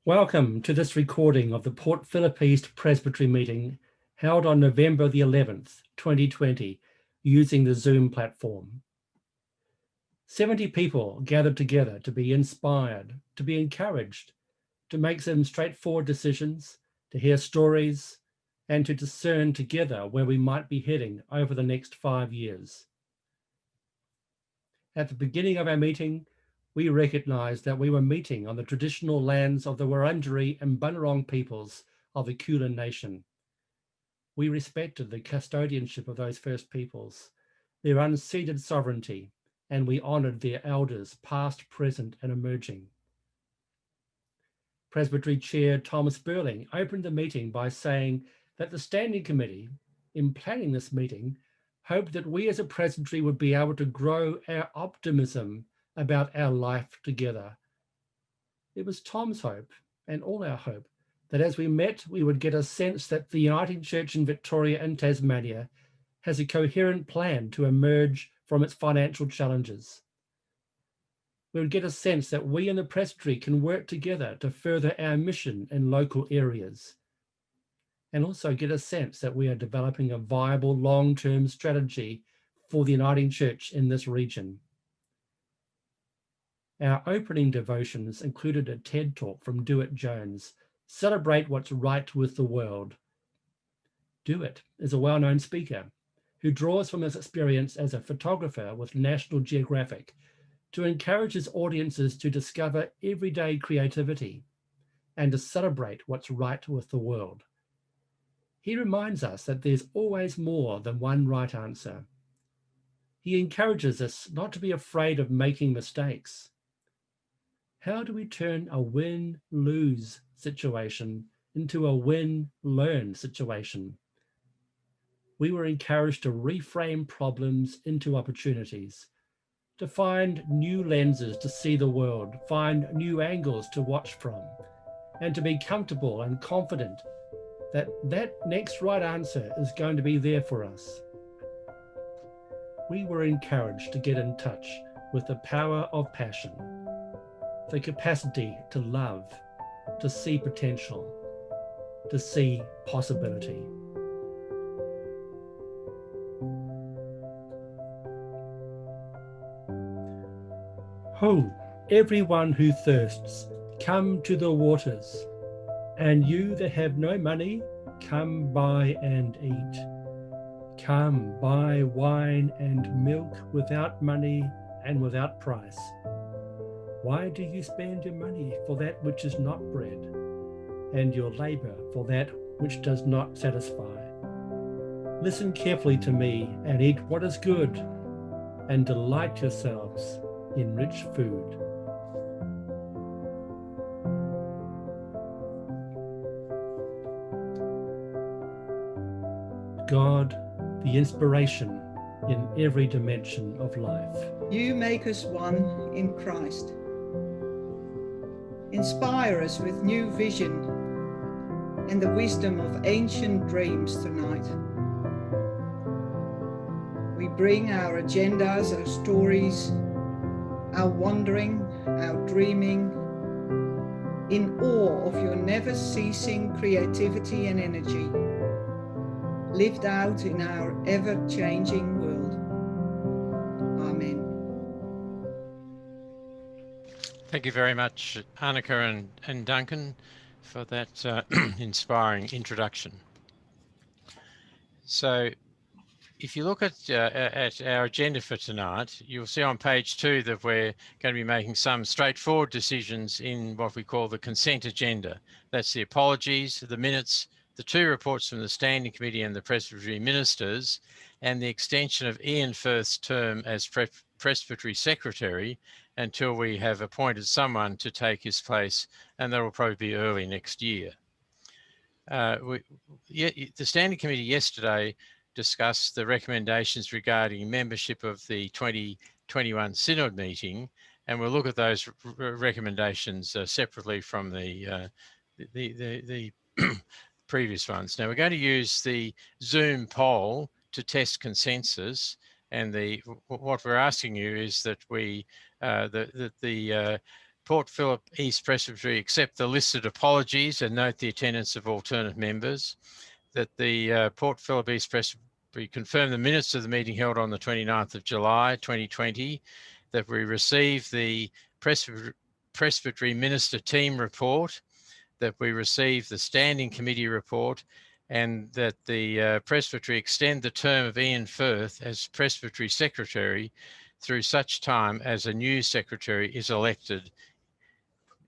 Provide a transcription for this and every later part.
Welcome to this recording of the Port Phillip East Presbytery meeting held on November the 11th, 2020, using the Zoom platform. 70 people gathered together to be inspired, to be encouraged, to make some straightforward decisions, to hear stories, and to discern together where we might be heading over the next 5 years. At the beginning of our meeting, we recognised that we were meeting on the traditional lands of the Wurundjeri and Bunurong peoples of the Kulin Nation. We respected the custodianship of those First Peoples, their unceded sovereignty, and we honoured their elders, past, present, and emerging. Presbytery Chair Thomas Burling opened the meeting by saying that the Standing Committee, in planning this meeting, hoped that we as a presbytery would be able to grow our optimism about our life together. It was Tom's hope, and all our hope, that as we met, we would get a sense that the Uniting Church in Victoria and Tasmania has a coherent plan to emerge from its financial challenges. We would get a sense that we in the presbytery can work together to further our mission in local areas, and also get a sense that we are developing a viable long-term strategy for the Uniting Church in this region. Our opening devotions included a TED talk from Dewitt Jones, Celebrate What's Right with the World. Dewitt is a well-known speaker who draws from his experience as a photographer with National Geographic to encourage his audiences to discover everyday creativity and to celebrate what's right with the world. He reminds us that there's always more than one right answer. He encourages us not to be afraid of making mistakes. How do we turn a win-lose situation into a win-learn situation? We were encouraged to reframe problems into opportunities, to find new lenses to see the world, find new angles to watch from, and to be comfortable and confident that that next right answer is going to be there for us. We were encouraged to get in touch with the power of passion, the capacity to love, to see potential, to see possibility. Ho, everyone who thirsts, come to the waters, and you that have no money, come buy and eat. Come buy wine and milk without money and without price. Why do you spend your money for that which is not bread, and your labour for that which does not satisfy? Listen carefully to me and eat what is good, and delight yourselves in rich food. God, the inspiration in every dimension of life. You make us one in Christ. Inspire us with new vision and the wisdom of ancient dreams tonight. We bring our agendas, our stories, our wandering, our dreaming, in awe of your never-ceasing creativity and energy, lived out in our ever-changing world. Amen. Thank you very much, Annika and Duncan, for that inspiring introduction. So, if you look at our agenda for tonight, you'll see on page 2 that we're going to be making some straightforward decisions in what we call the consent agenda. That's the apologies, the minutes, the 2 reports from the Standing Committee and the Presbytery Ministers, and the extension of Ian Firth's term as Presbytery Secretary until we have appointed someone to take his place, and that will probably be early next year. The Standing Committee yesterday discussed the recommendations regarding membership of the 2021 Synod meeting, and we'll look at those recommendations separately from the previous ones. Now we're going to use the Zoom poll to test consensus, and what we're asking you is that the Port Phillip East Presbytery accept the listed apologies and note the attendance of alternate members, that the Port Phillip East Presbytery confirm the minutes of the meeting held on the 29th of July 2020, that we receive the Presbytery Minister Team Report, that we receive the Standing Committee Report, and that the Presbytery extend the term of Ian Firth as Presbytery Secretary through such time as a new Secretary is elected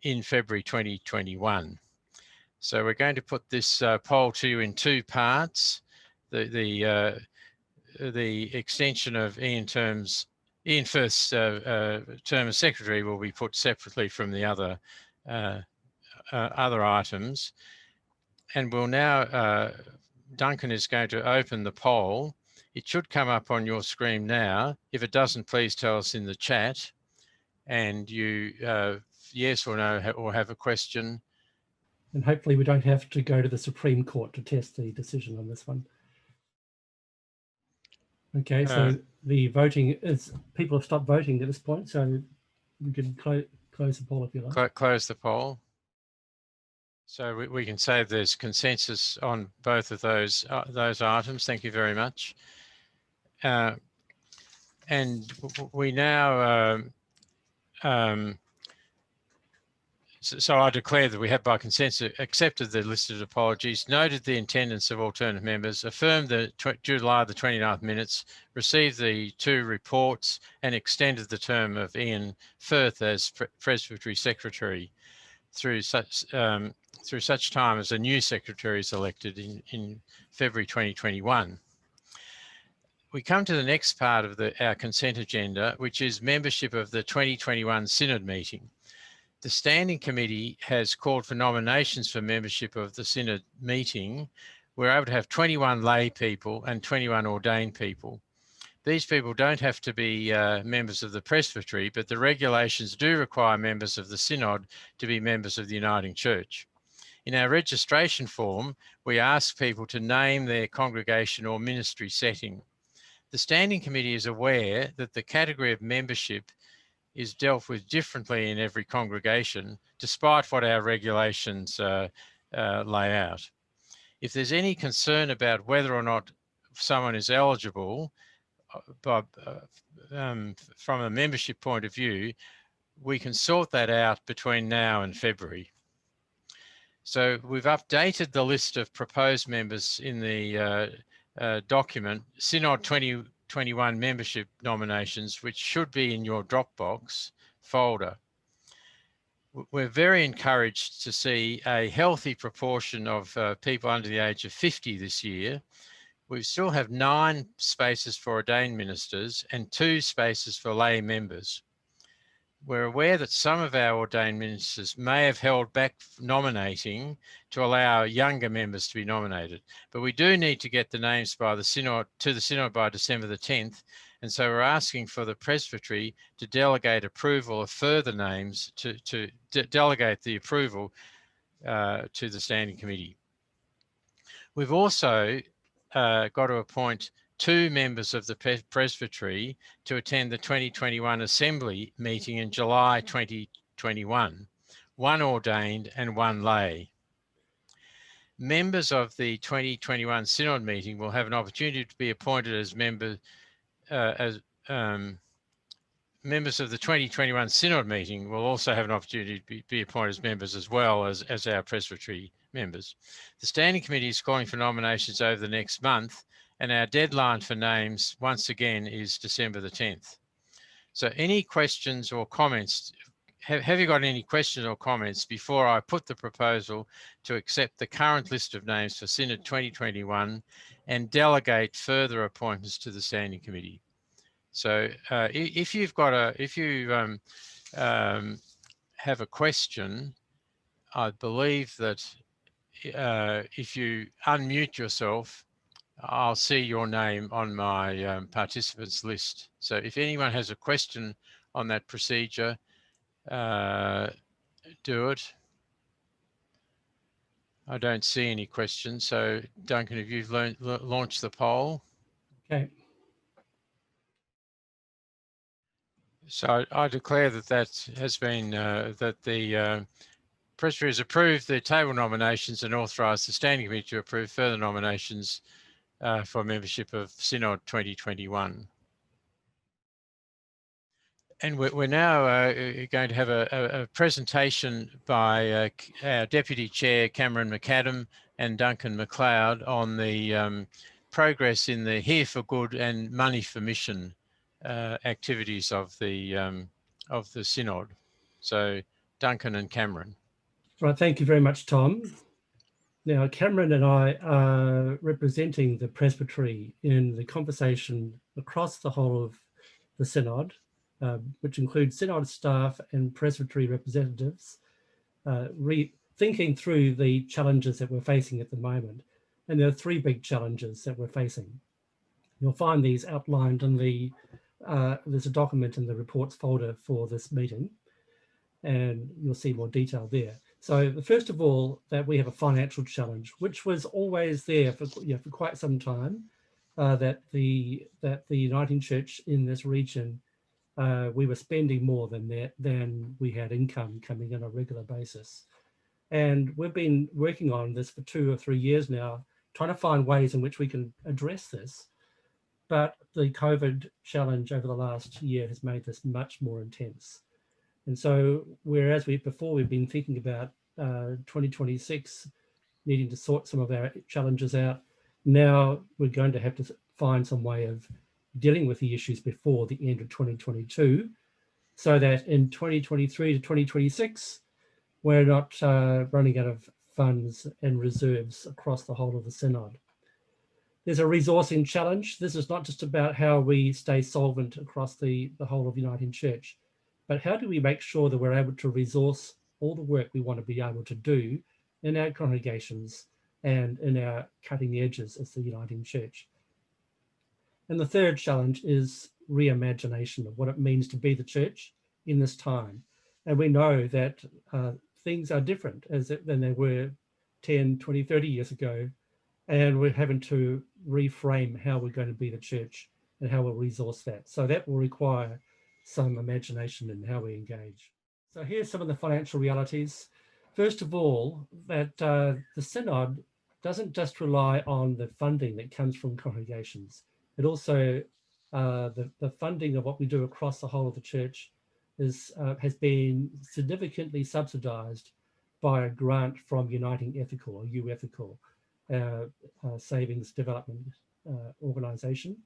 in February 2021. So we're going to put this poll to you in two parts. The extension of Ian Firth's term as Secretary will be put separately from the other items. And we'll now, Duncan is going to open the poll. It should come up on your screen now. If it doesn't, please tell us in the chat. And you, yes or no, or have a question. And hopefully we don't have to go to the Supreme Court to test the decision on this one. Okay, so the voting is, people have stopped voting at this point, so we can close the poll if you like. Close the poll. So we can say there's consensus on both of those items. Thank you very much. And we now, so I declare that we have by consensus accepted the listed apologies, noted the attendance of alternate members, affirmed the July the 29th minutes, received the two reports, and extended the term of Ian Firth as Presbytery Secretary through such time as a new Secretary is elected in February 2021. We come to the next part of our consent agenda, which is membership of the 2021 Synod meeting. The Standing Committee has called for nominations for membership of the Synod meeting. We're able to have 21 lay people and 21 ordained people. These people don't have to be members of the Presbytery, but the regulations do require members of the Synod to be members of the Uniting Church. In our registration form, we ask people to name their congregation or ministry setting. The Standing Committee is aware that the category of membership is dealt with differently in every congregation, despite what our regulations lay out. If there's any concern about whether or not someone is eligible from a membership point of view, we can sort that out between now and February. So we've updated the list of proposed members in the document, Synod 2021 membership nominations, which should be in your Dropbox folder. We're very encouraged to see a healthy proportion of people under the age of 50 this year. We still have 9 spaces for ordained ministers and 2 spaces for lay members. We're aware that some of our ordained ministers may have held back nominating to allow younger members to be nominated, but we do need to get the names by the Synod to the Synod by December the 10th, and so we're asking for the Presbytery to delegate approval of further names to delegate the approval to the Standing Committee. We've also got to appoint 2 members of the Presbytery to attend the 2021 Assembly meeting in July 2021, 1 ordained and 1 lay. Members of the 2021 Synod meeting will have an opportunity to be appointed as members of the 2021 Synod meeting will also have an opportunity to be appointed as members as well as our Presbytery members. The Standing Committee is calling for nominations over the next month, and our deadline for names, once again, is December the 10th. So any questions or comments, have you got any questions or comments before I put the proposal to accept the current list of names for Synod 2021 and delegate further appointments to the Standing Committee? So if you have a question, I believe that if you unmute yourself, I'll see your name on my participants list. So if anyone has a question on that procedure, do it. I don't see any questions. So Duncan, have you launched the poll? Okay. So I declare that that has been, that the Presbytery has approved the table nominations and authorised the Standing Committee to approve further nominations for membership of Synod 2021. And we're now going to have a presentation by our Deputy Chair, Cameron McAdam, and Duncan MacLeod on the progress in the Here for Good and Money for Mission activities of the Synod. So Duncan and Cameron. Right, thank you very much, Tom. Now, Cameron and I are representing the Presbytery in the conversation across the whole of the Synod, which includes Synod staff and Presbytery representatives, thinking through the challenges that we're facing at the moment. And there are three big challenges that we're facing. You'll find these outlined in the, there's a document in the reports folder for this meeting, and you'll see more detail there. So first of all, that we have a financial challenge, which was always there for quite some time, that the Uniting Church in this region, we were spending more than we had income coming in on a regular basis. And we've been working on this for 2 or 3 years now, trying to find ways in which we can address this. But the COVID challenge over the last year has made this much more intense. And so whereas before we've been thinking about 2026, needing to sort some of our challenges out, now we're going to have to find some way of dealing with the issues before the end of 2022, so that in 2023 to 2026, we're not running out of funds and reserves across the whole of the Synod. There's a resourcing challenge. This is not just about how we stay solvent across the whole of Uniting Church, but how do we make sure that we're able to resource all the work we want to be able to do in our congregations and in our cutting edges as the Uniting Church. And the third challenge is reimagination of what it means to be the church in this time. And we know that things are different than they were 10, 20, 30 years ago. And we're having to reframe how we're going to be the church and how we'll resource that. So that will require some imagination in how we engage. So here's some of the financial realities. First of all, that the Synod doesn't just rely on the funding that comes from congregations. It also, the funding of what we do across the whole of the church has been significantly subsidized by a grant from Uniting Ethical, or UEthical, savings development organization.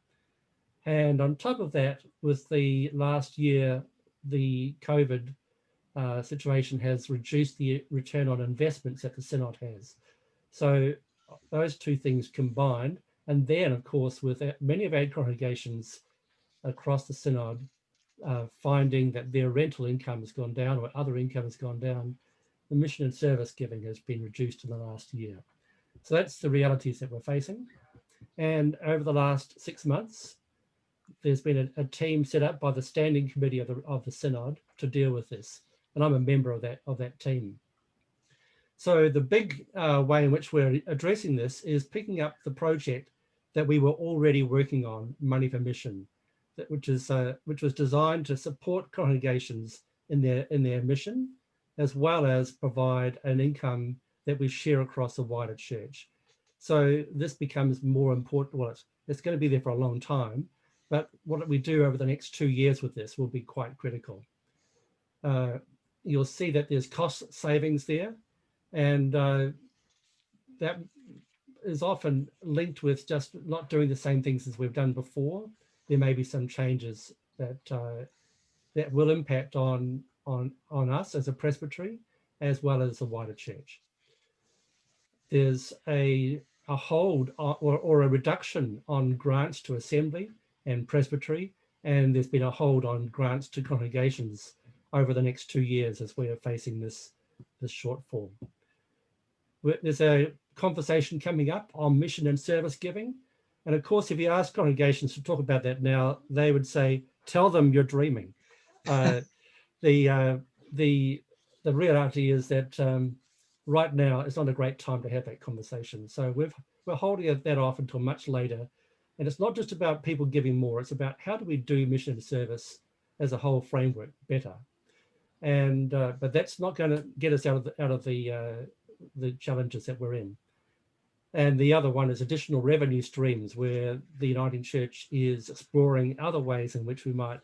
And on top of that, with the last year, the COVID situation has reduced the return on investments that the Synod has. So those two things combined, and then of course, with many of our congregations across the Synod finding that their rental income has gone down or other income has gone down, the mission and service giving has been reduced in the last year. So that's the realities that we're facing. And over the last 6 months, there's been a team set up by the Standing Committee of the Synod to deal with this. And I'm a member of that team. So the big way in which we're addressing this is picking up the project that we were already working on, Money for Mission, which was designed to support congregations in their mission, as well as provide an income that we share across the wider church. So this becomes more important. Well, it's going to be there for a long time, but what we do over the next 2 years with this will be quite critical. You'll see that there's cost savings there, and that is often linked with just not doing the same things as we've done before. There may be some changes that will impact on us as a presbytery, as well as the wider church. There's a hold or a reduction on grants to assembly and presbytery, and there's been a hold on grants to congregations over the next 2 years as we are facing this shortfall. There's a conversation coming up on mission and service giving. And of course, if you ask congregations to talk about that now, they would say, tell them you're dreaming. The reality is that right now it's not a great time to have that conversation. So we're holding that off until much later. And it's not just about people giving more, it's about how do we do mission and service as a whole framework better. And but that's not going to get us out of the challenges that we're in. And the other one is additional revenue streams, where the Uniting Church is exploring other ways in which we might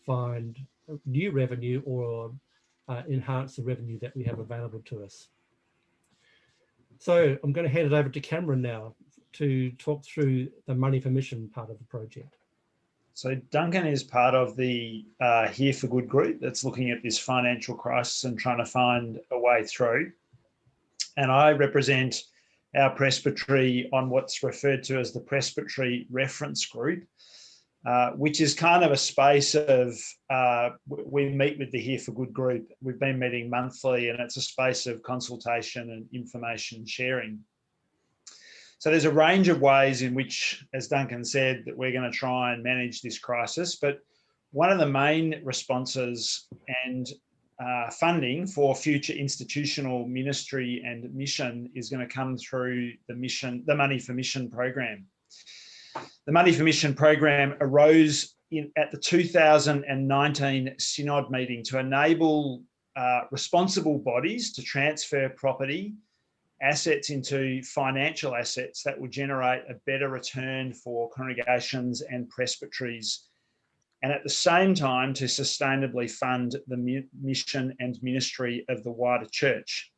find new revenue or enhance the revenue that we have available to us. So I'm going to hand it over to Cameron now to talk through the Money for Mission part of the project. So Duncan is part of the Here for Good group that's looking at this financial crisis and trying to find a way through. And I represent our Presbytery on what's referred to as the Presbytery Reference Group, which is kind of a space of, we meet with the Here for Good group. We've been meeting monthly, and it's a space of consultation and information sharing. So there's a range of ways in which, as Duncan said, that we're going to try and manage this crisis. But one of the main responses and funding for future institutional ministry and mission is going to come through the Money for Mission program. The Money for Mission program arose at the 2019 Synod meeting to enable responsible bodies to transfer property assets into financial assets that will generate a better return for congregations and presbyteries, and at the same time to sustainably fund the mission and ministry of the wider church.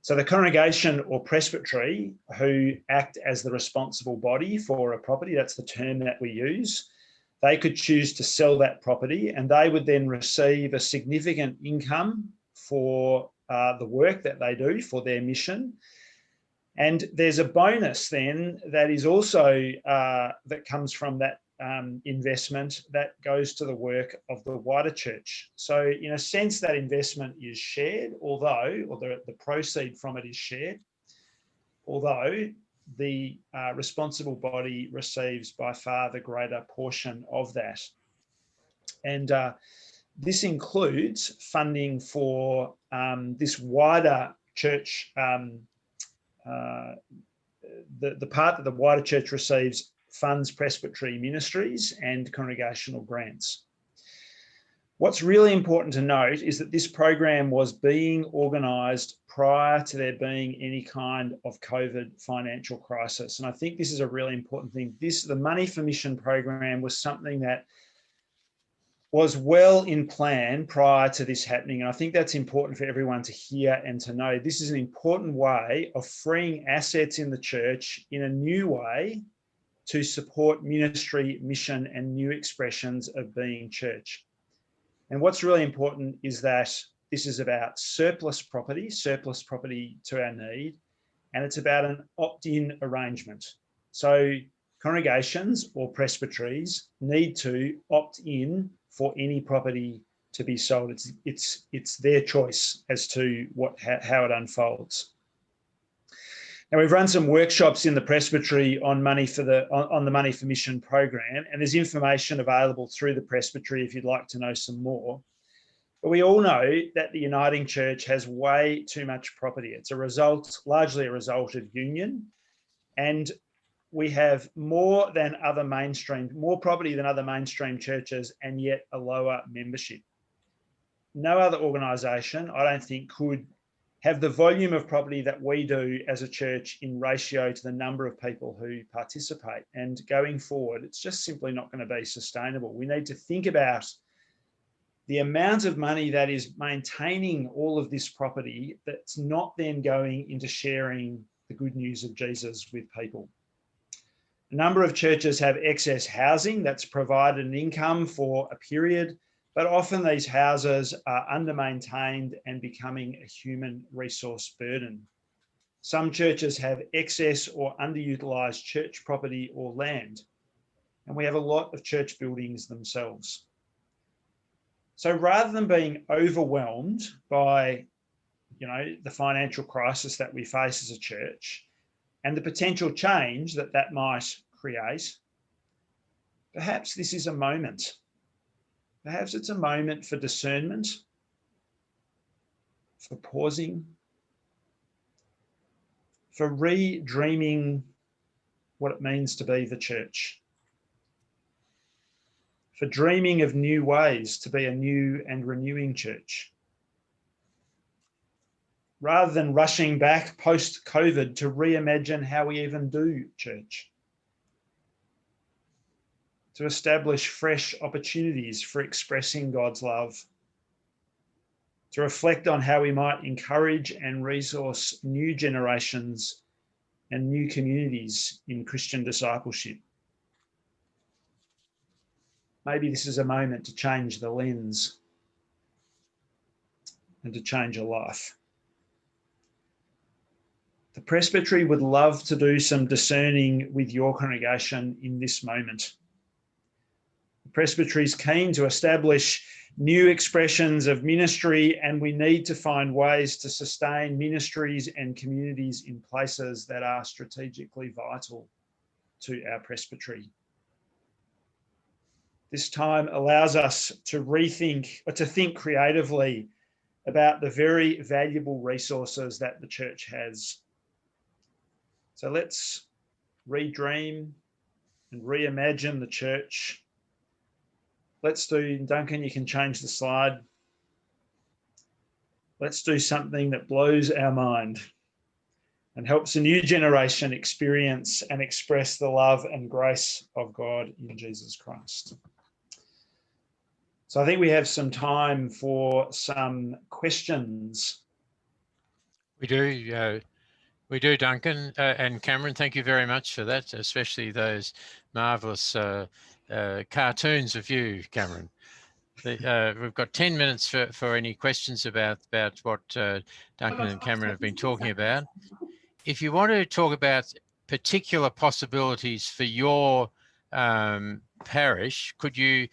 So the congregation or presbytery, who act as the responsible body for a property, that's the term that we use, they could choose to sell that property, and they would then receive a significant income for the work that they do for their mission. And there's a bonus then that is also that comes from that investment that goes to the work of the wider church. So in a sense, that investment is shared, or the proceed from it is shared, although the responsible body receives by far the greater portion of that. And this includes funding for this wider church, the part that the wider church receives funds presbytery ministries and congregational grants. What's really important to note is that this program was being organised prior to there being any kind of COVID financial crisis. And I think this is a really important thing. The Money for Mission program was something that was well in plan prior to this happening. And I think that's important for everyone to hear and to know. This is an important way of freeing assets in the church in a new way to support ministry, mission, and new expressions of being church. And what's really important is that this is about surplus property to our need, and it's about an opt-in arrangement. So congregations or presbyteries need to opt in for any property to be sold. It's their choice as to how it unfolds. Now, we've run some workshops in the Presbytery on the Money for Mission program, and there's information available through the Presbytery if you'd like to know some more. But we all know that the Uniting Church has way too much property. It's largely a result of union, and we have more property than other mainstream churches, and yet a lower membership. No other organisation, I don't think, could have the volume of property that we do as a church in ratio to the number of people who participate. And going forward, it's just simply not going to be sustainable. We need to think about the amount of money that is maintaining all of this property that's not then going into sharing the good news of Jesus with people. A number of churches have excess housing that's provided an income for a period, but often these houses are under-maintained and becoming a human resource burden. Some churches have excess or underutilised church property or land, and we have a lot of church buildings themselves. So rather than being overwhelmed by, the financial crisis that we face as a church and the potential change that might create, perhaps this is a moment. Perhaps it's a moment for discernment, for pausing, for re-dreaming what it means to be the church. for dreaming of new ways to be a new and renewing church. Rather than rushing back post-COVID to reimagine how we even do church. To establish fresh opportunities for expressing God's love. To reflect on how we might encourage and resource new generations and new communities in Christian discipleship. Maybe this is a moment to change the lens and to change a life. The Presbytery would love to do some discerning with your congregation in this moment. The Presbytery is keen to establish new expressions of ministry, and we need to find ways to sustain ministries and communities in places that are strategically vital to our presbytery. This time allows us to rethink or to think creatively about the very valuable resources that the church has. So let's redream and reimagine the church. Let's do, Duncan, you can change the slide. Let's do something that blows our mind and helps a new generation experience and express the love and grace of God in Jesus Christ. So I think we have some time for some questions. We do, Duncan and Cameron. Thank you very much for that, especially those marvellous cartoons of you, Cameron. We've got 10 minutes for any questions about what Duncan and Cameron have been talking about. If you want to talk about particular possibilities for your parish, could you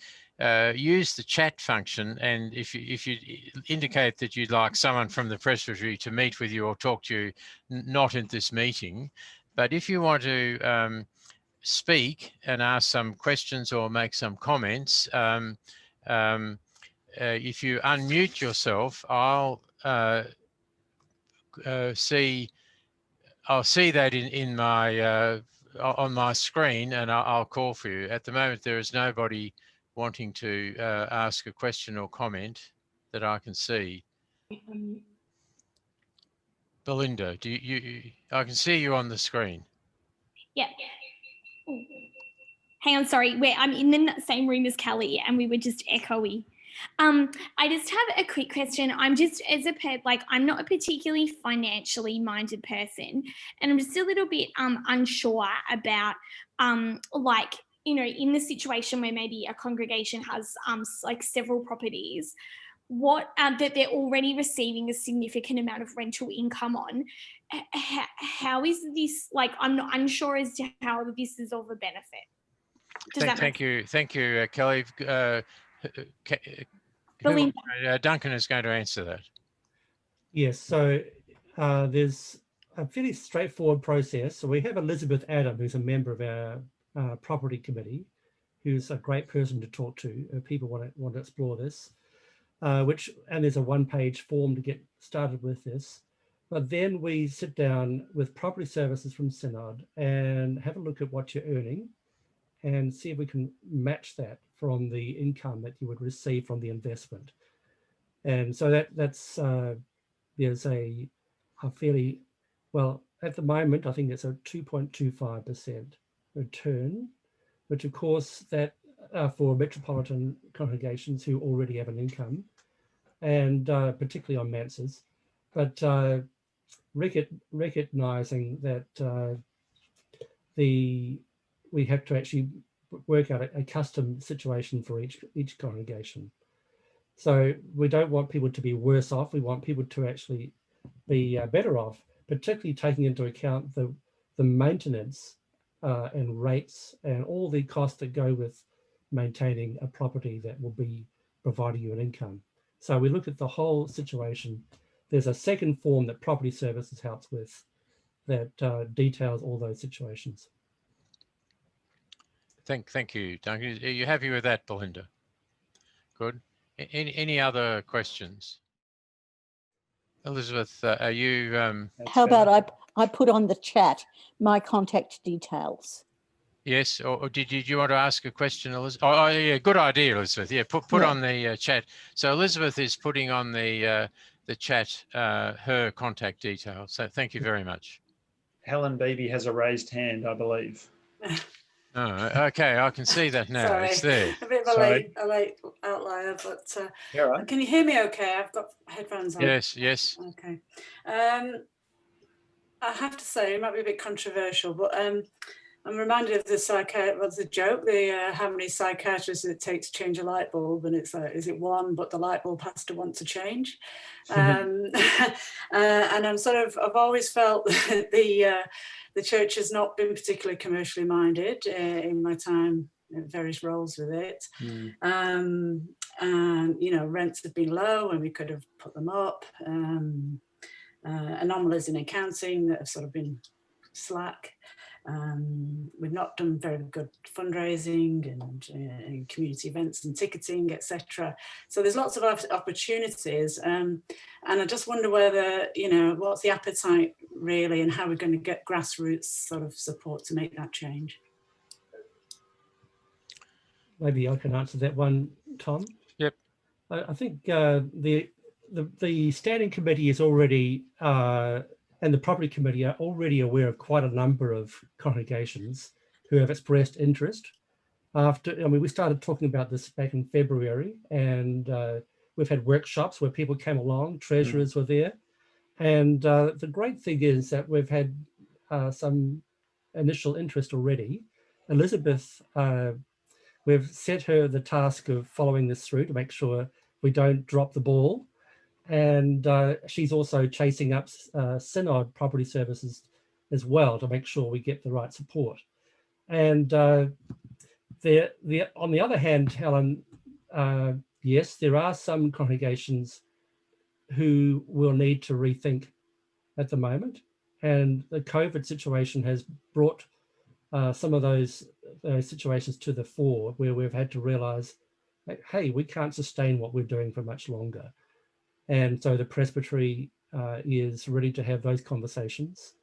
use the chat function? And if you indicate that you'd like someone from the Presbytery to meet with you or talk to you, not in this meeting, but if you want to speak and ask some questions or make some comments, if you unmute yourself, I'll see that in my on my screen, and I'll call for you. At the moment, there is nobody wanting to ask a question or comment that I can see. Belinda, do you? I can see you on the screen. Yeah. Hang on, sorry. I'm in the same room as Kelly, and we were just echoey. I just have a quick question. I'm just, I'm not a particularly financially minded person, and I'm just a little bit unsure about, in the situation where maybe a congregation has several properties, that they're already receiving a significant amount of rental income on. How is this, I'm not unsure as to how this is of a benefit. Thank you, Kelly. Duncan is going to answer that. Yes, so there's a fairly straightforward process. So we have Elizabeth Adam, who's a member of our property committee, who's a great person to talk to if people want to explore this. And there's a one-page form to get started with this. But then we sit down with property services from Synod and have a look at what you're earning and see if we can match that from the income that you would receive from the investment. And so that's there's a fairly, well, at the moment, I think it's a 2.25% return, which of course that for metropolitan congregations who already have an income, and particularly on manses, but recognizing that we have to actually work out a custom situation for each congregation. So we don't want people to be worse off. We want people to actually be better off, particularly taking into account the maintenance and rates and all the costs that go with maintaining a property that will be providing you an income. So we look at the whole situation. There's a second form that property services helps with that details all those situations. Thank you, Duncan. Are you happy with that, Belinda? Good. Any other questions? Elizabeth, are you? How about I put on the chat my contact details? Yes, or did you want to ask a question, Elizabeth? Oh, yeah, good idea, Elizabeth. Yeah, put Yeah. on the chat. So Elizabeth is putting on the chat her contact details. So thank you very much. Helen Beebe has a raised hand, I believe. Oh, okay, I can see that now. Sorry, It's there. a bit of a late outlier, but Yeah, right. can you hear me okay? I've got headphones on. Yes, yes. Okay. I have to say, it might be a bit controversial, but I'm reminded of the joke, how many psychiatrists it takes to change a light bulb, and it's like, is it one, but the light bulb has to want to change? And I've always felt that the church has not been particularly commercially minded in my time in various roles with it. And, rents have been low and we could have put them up. Anomalies in accounting that have sort of been slack. We've not done very good fundraising and community events and ticketing, etc. So there's lots of opportunities, and I just wonder whether, what's the appetite really, and how we're going to get grassroots sort of support to make that change. Maybe I can answer that one, Tom. Yep. I think the standing committee is already and the property committee are already aware of quite a number of congregations who have expressed interest. We started talking about this back in February, and we've had workshops where people came along, treasurers were there. And the great thing is that we've had some initial interest already. Elizabeth, we've set her the task of following this through to make sure we don't drop the ball. And she's also chasing up Synod Property Services as well to make sure we get the right support. And on the other hand, Helen, yes, there are some congregations who will need to rethink at the moment. And the COVID situation has brought some of those situations to the fore where we've had to realize, hey, we can't sustain what we're doing for much longer. And so the Presbytery is ready to have those conversations.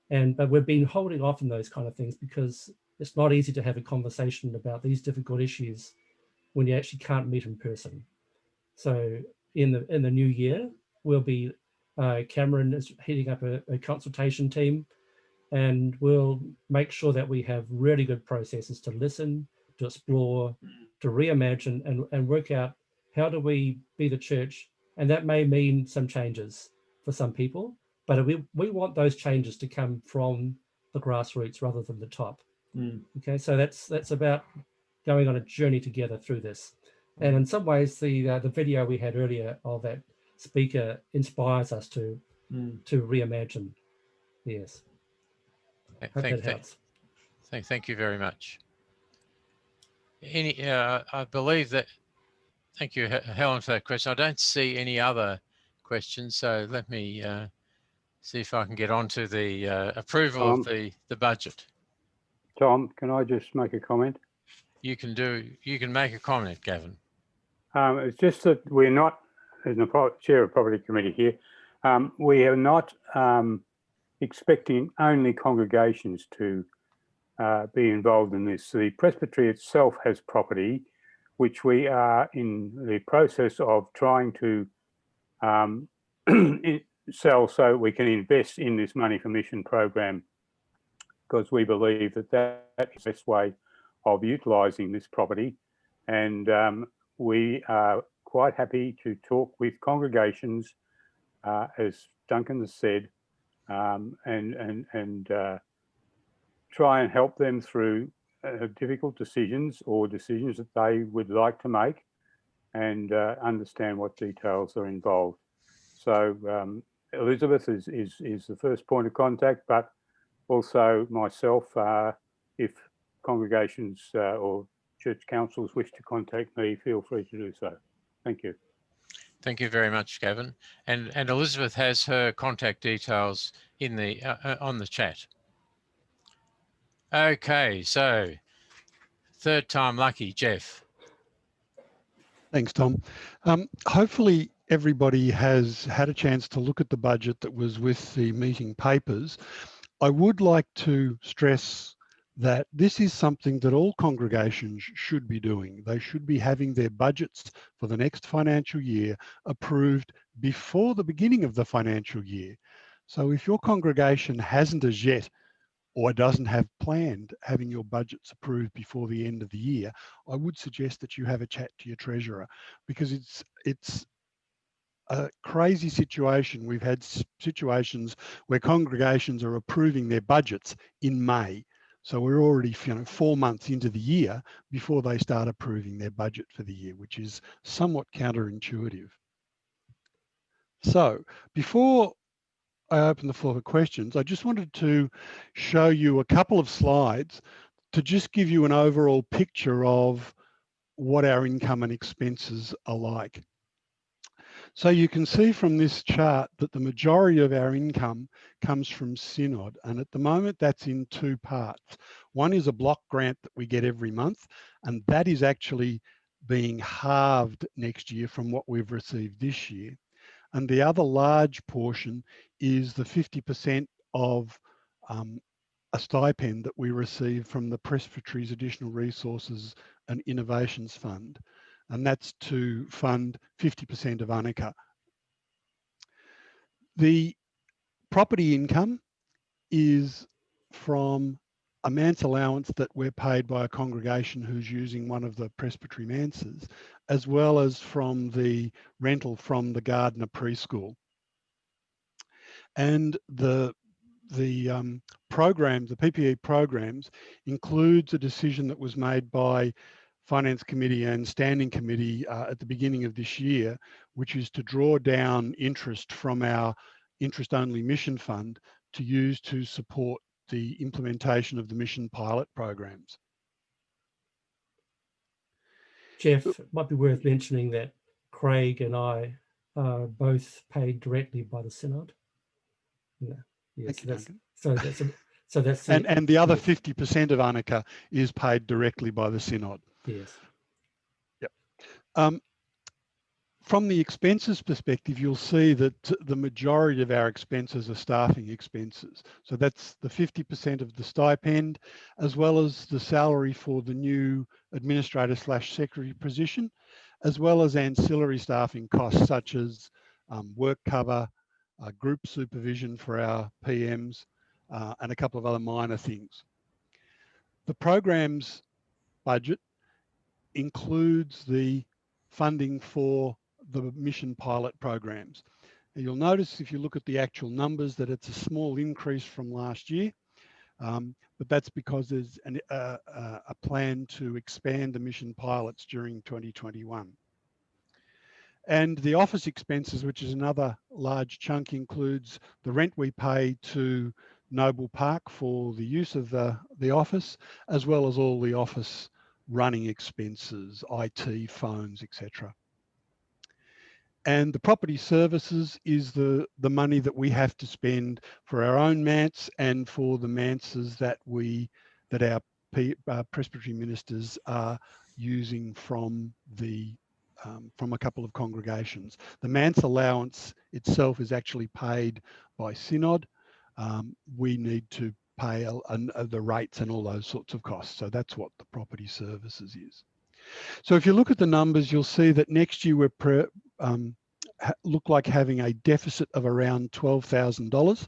But we've been holding off on those kind of things because it's not easy to have a conversation about these difficult issues when you actually can't meet in person. So in the new year, we'll be, Cameron is heading up a consultation team, and we'll make sure that we have really good processes to listen, to explore, to reimagine, and work out how do we be the church. And that may mean some changes for some people, but we want those changes to come from the grassroots rather than the top. Okay, so that's about going on a journey together through this. And in some ways, the video we had earlier of that speaker inspires us to reimagine. Yes. Thank you very much. I believe that. Thank you, Helen, for that question. I don't see any other questions, so let me see if I can get on to the approval of the budget. Tom, can I just make a comment? You can make a comment, Gavin. It's just that we're not, as the chair of property committee here, we are not expecting only congregations to be involved in this. The Presbytery itself has property, which we are in the process of trying to sell so we can invest in this Money for Mission program, because we believe that that is the best way of utilising this property. And we are quite happy to talk with congregations, as Duncan has said, and try and help them through difficult decisions or decisions that they would like to make, and understand what details are involved. So Elizabeth is the first point of contact, but also myself, if congregations or church councils wish to contact me, feel free to do so. Thank you. Thank you very much, Gavin. And Elizabeth has her contact details in the on the chat. Okay, so third time lucky, Jeff. Thanks, Tom. Hopefully everybody has had a chance to look at the budget that was with the meeting papers. I would like to stress that this is something that all congregations should be doing. They should be having their budgets for the next financial year approved before the beginning of the financial year. So if your congregation hasn't as yet or doesn't have planned having your budgets approved before the end of the year, I would suggest that you have a chat to your treasurer, because it's a crazy situation. We've had situations where congregations are approving their budgets in May. So we're already 4 months into the year before they start approving their budget for the year, which is somewhat counterintuitive. So before I open the floor for questions, I just wanted to show you a couple of slides to just give you an overall picture of what our income and expenses are like. So you can see from this chart that the majority of our income comes from Synod, and at the moment that's in two parts. One is a block grant that we get every month, and that is actually being halved next year from what we've received this year. And the other large portion is the 50% of a stipend that we receive from the Presbytery's Additional Resources and Innovations Fund. And that's to fund 50% of UNICA. The property income is from a manse allowance that we're paid by a congregation who's using one of the Presbytery manses, as well as from the rental from the Gardner preschool. And the programs, the PPE programs, includes a decision that was made by Finance Committee and Standing Committee at the beginning of this year, which is to draw down interest from our interest-only mission fund to use to support the implementation of the mission pilot programs. Jeff, it might be worth mentioning that Craig and I are both paid directly by the Synod. Yeah. Yes, that's and the other 50% of UNICA is paid directly by the Synod. Yes. Yep. From the expenses perspective, you'll see that the majority of our expenses are staffing expenses. So that's the 50% of the stipend, as well as the salary for the new administrator/secretary position, as well as ancillary staffing costs such as work cover, group supervision for our PMs, and a couple of other minor things. The program's budget includes the funding for the mission pilot programs. And you'll notice if you look at the actual numbers that it's a small increase from last year, but that's because there's a plan to expand the mission pilots during 2021. And the office expenses, which is another large chunk, includes the rent we pay to Noble Park for the use of the office, as well as all the office running expenses, IT, phones, etc. And the property services is the money that we have to spend for our own manse and for the manses that our Presbytery ministers are using from a couple of congregations. The manse allowance itself is actually paid by Synod. We need to pay the rates and all those sorts of costs. So that's what the property services is. So if you look at the numbers, you'll see that next year we're look like having a deficit of around $12,000.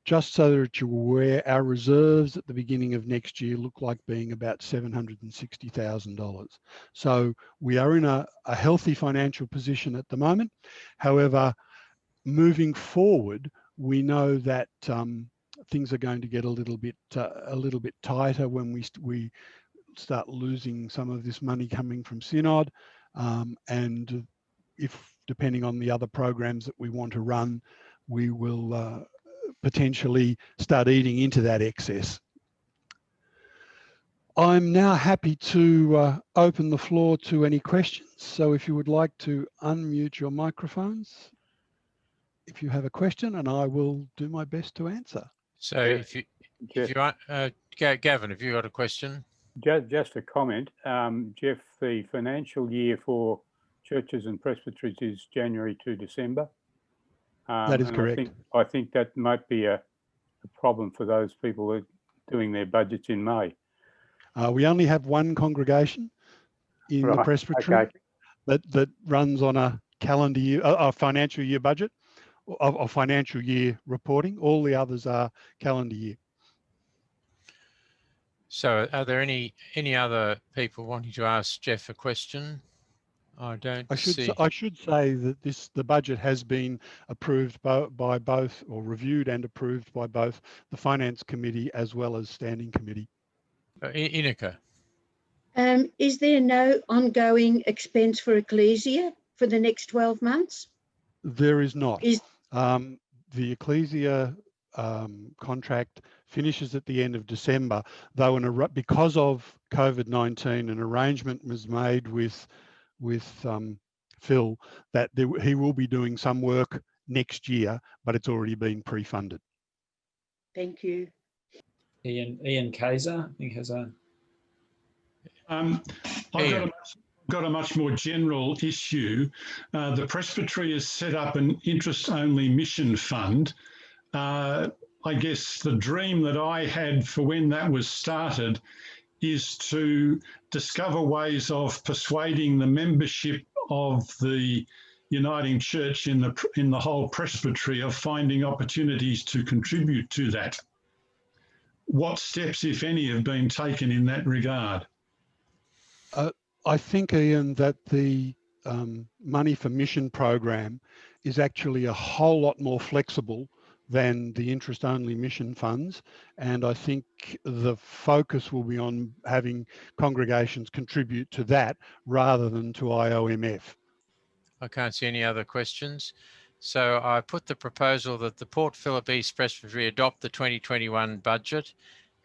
Just so that you're aware, our reserves at the beginning of next year look like being about $760,000. So we are in a healthy financial position at the moment. However, moving forward, we know that things are going to get a little bit tighter when we start losing some of this money coming from Synod, and if depending on the other programs that we want to run, we will potentially start eating into that excess. I'm now happy to open the floor to any questions. So if you would like to unmute your microphones, if you have a question, and I will do my best to answer. So if you want, Gavin, have you got a question? Just a comment, Jeff. The financial year for churches and presbyteries is January to December. That is correct. I think that might be a problem for those people that doing their budgets in May. We only have one congregation in the Right, Presbytery okay. that runs on a calendar year, a financial year budget, of financial year reporting. All the others are calendar year. So are there any other people wanting to ask Jeff a question? I don't see. I should say that the budget has been approved by both, or reviewed and approved by both the Finance Committee as well as Standing Committee. Inika. Is there no ongoing expense for Ecclesia for the next 12 months? There is not. The Ecclesia contract finishes at the end of December, though because of COVID-19, an arrangement was made with Phil that he will be doing some work next year, but it's already been pre-funded. Thank you. Ian Kaiser, I think, has a... I've got a much more general issue. The Presbytery has set up an interest-only mission fund. I guess the dream that I had for when that was started is to discover ways of persuading the membership of the Uniting Church in the whole Presbytery of finding opportunities to contribute to that. What steps, if any, have been taken in that regard? I think, Ian, that the money for mission program is actually a whole lot more flexible than the interest-only mission funds. And I think the focus will be on having congregations contribute to that rather than to IOMF. I can't see any other questions. So I put the proposal that the Port Phillip East Presbytery adopt the 2021 budget,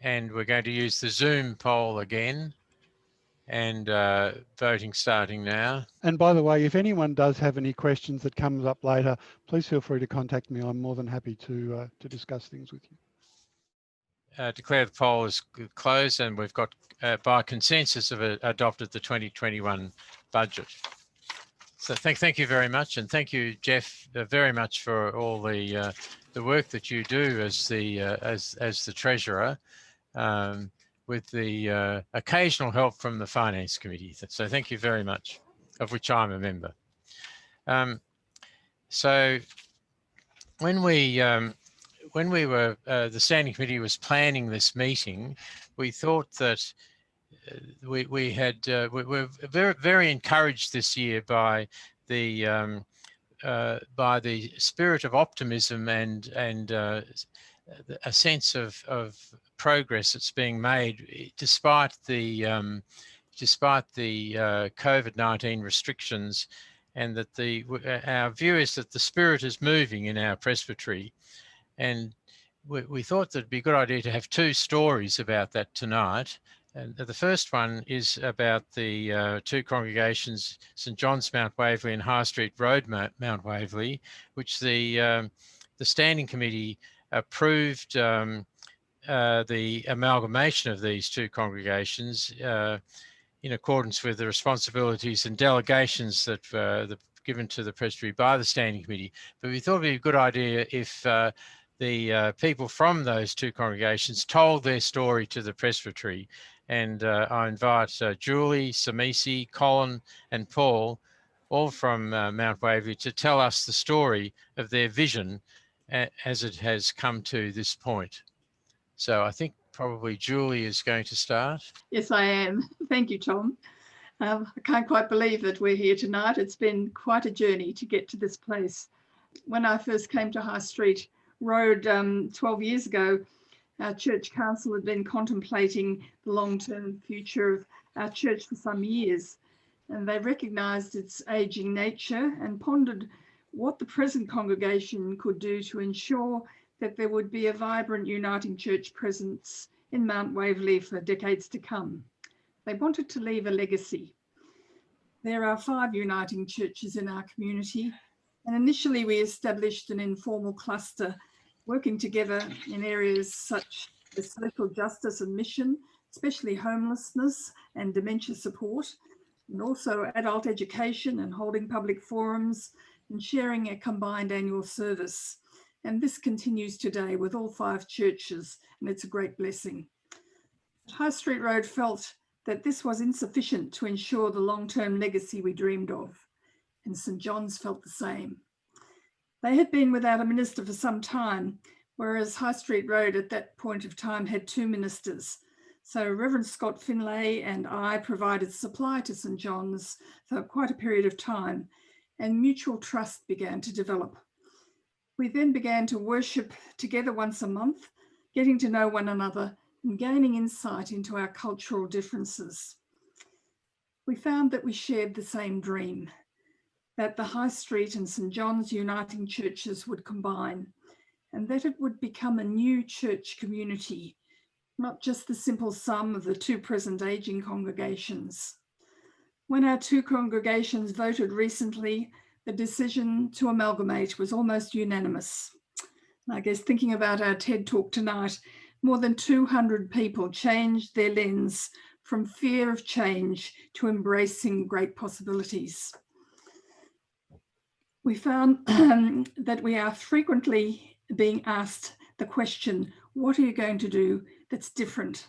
and we're going to use the Zoom poll again, and voting starting now. And by the way, if anyone does have any questions that comes up later, please feel free to contact me. I'm more than happy to discuss things with you. Declare the poll is closed, and we've got, by consensus, have adopted the 2021 budget. So thank you very much, and thank you, Jeff, very much for all the work that you do as the treasurer, with the occasional help from the Finance Committee. So thank you very much, of which I'm a member. So when we were, the Standing Committee was planning this meeting, we thought that we were very encouraged this year by the spirit of optimism and a sense of progress that's being made despite the COVID-19 restrictions, and that our view is that the spirit is moving in our presbytery. And we thought that it'd be a good idea to have two stories about that tonight. And the first one is about the two congregations, St John's Mount Waverley and High Street Road Mount Waverley, which the Standing Committee approved the amalgamation of these two congregations in accordance with the responsibilities and delegations that given to the Presbytery by the Standing Committee. But we thought it'd be a good idea if the people from those two congregations told their story to the Presbytery. And I invite Julie, Samisi, Colin and Paul, all from Mount Waverley, to tell us the story of their vision as it has come to this point. So I think probably Julie is going to start. Yes, I am. Thank you, Tom. I can't quite believe that we're here tonight. It's been quite a journey to get to this place. When I first came to High Street Road 12 years ago, our church council had been contemplating the long-term future of our church for some years, and they recognised its ageing nature and pondered what the present congregation could do to ensure that there would be a vibrant Uniting Church presence in Mount Waverley for decades to come. They wanted to leave a legacy. There are 5 Uniting Churches in our community, and initially we established an informal cluster working together in areas such as social justice and mission, especially homelessness and dementia support, and also adult education and holding public forums and sharing a combined annual service. And this continues today with all 5 churches, and it's a great blessing. High Street Road felt that this was insufficient to ensure the long-term legacy we dreamed of, and St John's felt the same. They had been without a minister for some time, whereas High Street Road at that point of time had 2 ministers. So Reverend Scott Finlay and I provided supply to St John's for quite a period of time, and mutual trust began to develop. We then began to worship together once a month, getting to know one another and gaining insight into our cultural differences. We found that we shared the same dream, that the High Street and St John's uniting churches would combine, and that it would become a new church community, not just the simple sum of the 2 present aging congregations. When our 2 congregations voted recently, the decision to amalgamate was almost unanimous. I guess thinking about our TED Talk tonight, more than 200 people changed their lens from fear of change to embracing great possibilities. We found that we are frequently being asked the question, what are you going to do that's different?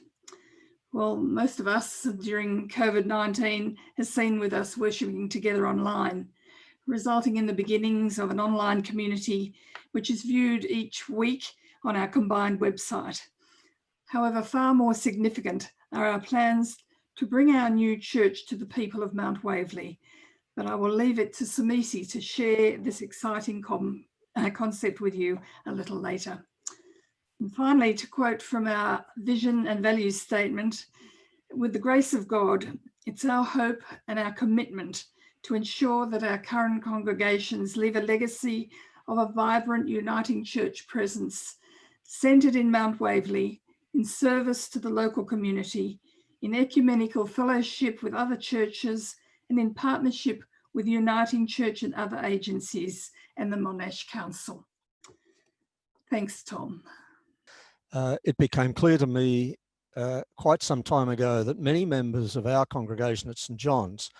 Well, most of us during COVID-19 has seen with us worshipping together online, resulting in the beginnings of an online community, which is viewed each week on our combined website. However, far more significant are our plans to bring our new church to the people of Mount Waverley, but I will leave it to Samisi to share this exciting concept with you a little later. And finally, to quote from our vision and values statement, with the grace of God, it's our hope and our commitment to ensure that our current congregations leave a legacy of a vibrant, uniting church presence, centred in Mount Waverley, in service to the local community, in ecumenical fellowship with other churches, and in partnership with Uniting Church and other agencies and the Monash Council. Thanks, Tom. It became clear to me quite some time ago that many members of our congregation at St John's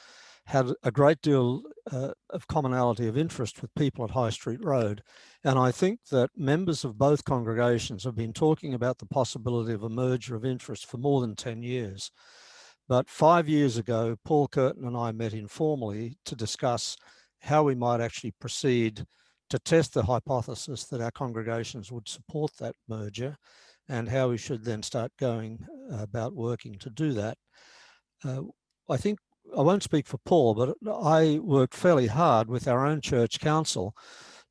had a great deal of commonality of interest with people at High Street Road. And I think that members of both congregations have been talking about the possibility of a merger of interest for more than 10 years. But 5 years ago, Paul Curtin and I met informally to discuss how we might actually proceed to test the hypothesis that our congregations would support that merger and how we should then start going about working to do that. I think I won't speak for Paul, but I worked fairly hard with our own church council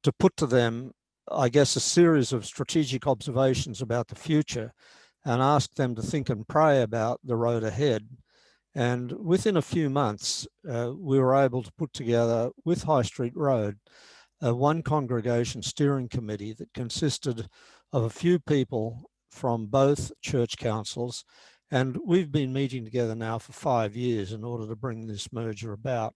to put to them, I guess, a series of strategic observations about the future and ask them to think and pray about the road ahead. And within a few months, we were able to put together with High Street Road one congregation steering committee that consisted of a few people from both church councils. And we've been meeting together now for 5 years in order to bring this merger about.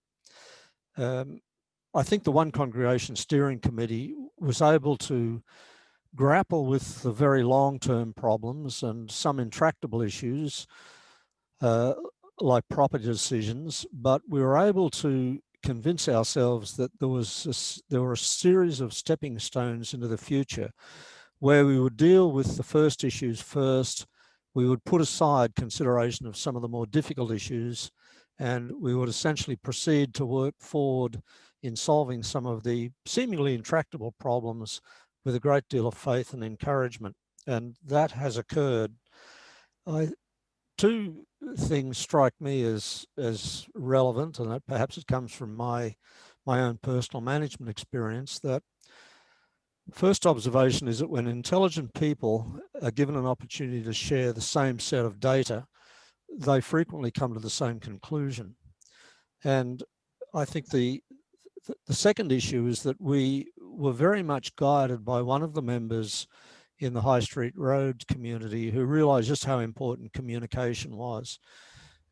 I think the one congregation steering committee was able to grapple with the very long-term problems and some intractable issues like property decisions, but we were able to convince ourselves that there were a series of stepping stones into the future where we would deal with the first issues first. We would put aside consideration of some of the more difficult issues, and we would essentially proceed to work forward in solving some of the seemingly intractable problems with a great deal of faith and encouragement. And that has occurred. Two things strike me as relevant, and that perhaps it comes from my own personal management experience. That first observation is that when intelligent people are given an opportunity to share the same set of data, they frequently come to the same conclusion. And I think the second issue is that we were very much guided by one of the members in the High Street Road community who realized just how important communication was.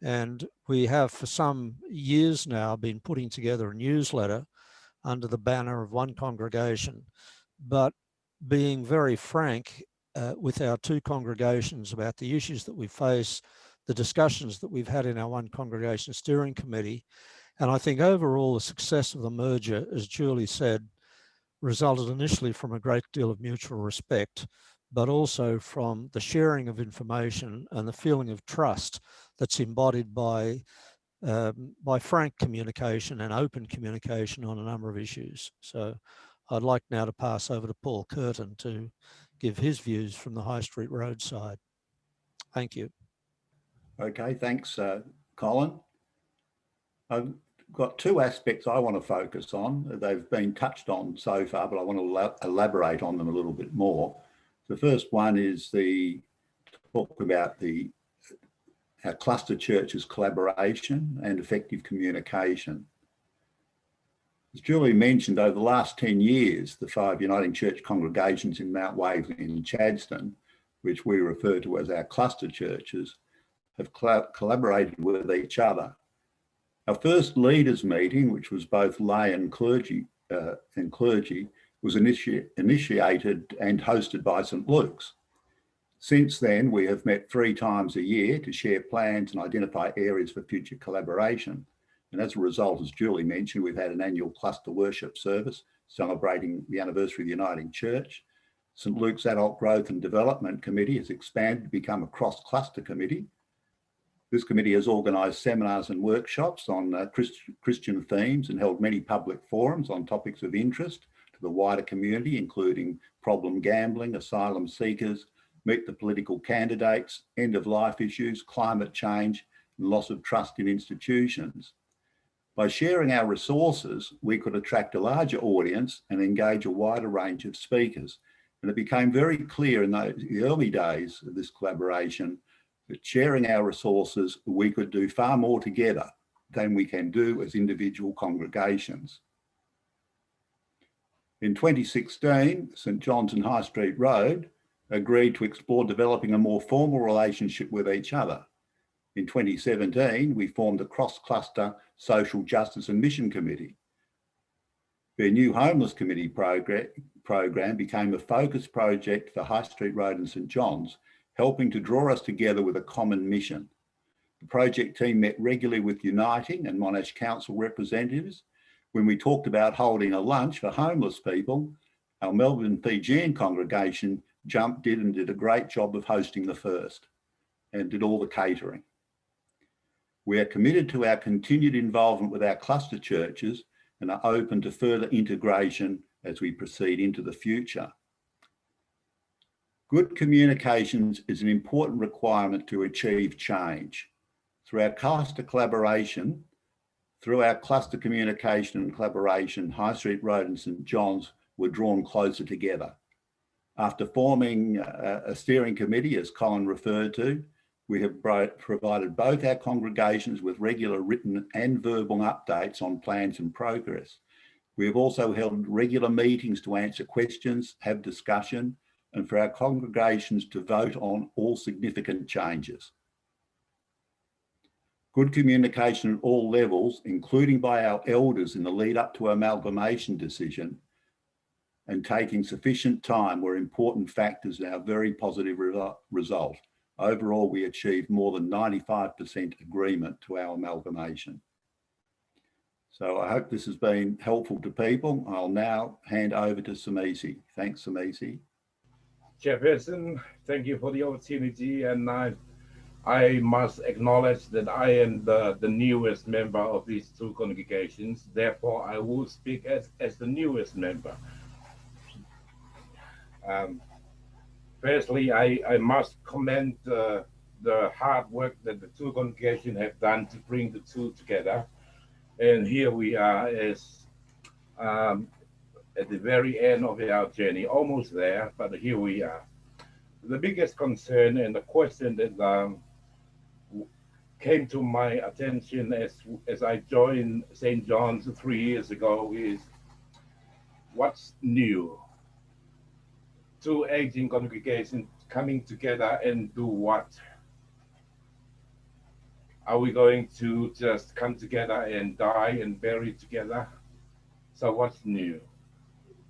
And we have for some years now been putting together a newsletter under the banner of one congregation, but being very frank with our two congregations about the issues that we face, the discussions that we've had in our one congregation steering committee. And I think overall the success of the merger, as Julie said, resulted initially from a great deal of mutual respect, but also from the sharing of information and the feeling of trust that's embodied by frank communication and open communication on a number of issues. So I'd like now to pass over to Paul Curtin to give his views from the High Street Road side. Thank you. Okay, thanks, Colin. I've got two aspects I want to focus on. They've been touched on so far, but I want to elaborate on them a little bit more. The first one is talk about our cluster churches collaboration and effective communication. As Julie mentioned, over the last 10 years, the 5 Uniting Church congregations in Mount Waverley and Chadstone, which we refer to as our cluster churches, have collaborated with each other. Our first leaders meeting, which was both lay and clergy, was initiated and hosted by St Luke's. Since then, we have met 3 times a year to share plans and identify areas for future collaboration. And as a result, as Julie mentioned, we've had an annual cluster worship service celebrating the anniversary of the Uniting Church. St Luke's Adult Growth and Development Committee has expanded to become a cross-cluster committee. This committee has organised seminars and workshops on Christian themes and held many public forums on topics of interest to the wider community, including problem gambling, asylum seekers, meet the political candidates, end-of-life issues, climate change, and loss of trust in institutions. By sharing our resources, we could attract a larger audience and engage a wider range of speakers. And it became very clear in the early days of this collaboration that sharing our resources, we could do far more together than we can do as individual congregations. In 2016, St John's and High Street Road agreed to explore developing a more formal relationship with each other. In 2017, we formed a cross-cluster Social Justice and Mission Committee. Their new Homeless Committee program became a focus project for High Street Road and St John's, helping to draw us together with a common mission. The project team met regularly with Uniting and Monash Council representatives. When we talked about holding a lunch for homeless people, our Melbourne Fijian congregation did a great job of hosting the first and did all the catering. We are committed to our continued involvement with our cluster churches and are open to further integration as we proceed into the future. Good communications is an important requirement to achieve change. Through our cluster communication and collaboration, High Street Road and St John's were drawn closer together. After forming a steering committee, as Colin referred to, we have provided both our congregations with regular written and verbal updates on plans and progress. We have also held regular meetings to answer questions, have discussion, and for our congregations to vote on all significant changes. Good communication at all levels, including by our elders in the lead up to amalgamation decision, and taking sufficient time were important factors in our very positive result. Overall, we achieved more than 95% agreement to our amalgamation. So I hope this has been helpful to people. I'll now hand over to Samisi. Thanks, Samisi. Chairperson, thank you for the opportunity, and I must acknowledge that I am the newest member of these 2 congregations. Therefore, I will speak as the newest member. Firstly, I must commend the hard work that the 2 congregations have done to bring the 2 together. And here we are as at the very end of our journey, almost there, but here we are. The biggest concern and the question that came to my attention as I joined St. John's 3 years ago is, what's new? 2 aging congregations coming together and do what? Are we going to just come together and die and bury together? So what's new?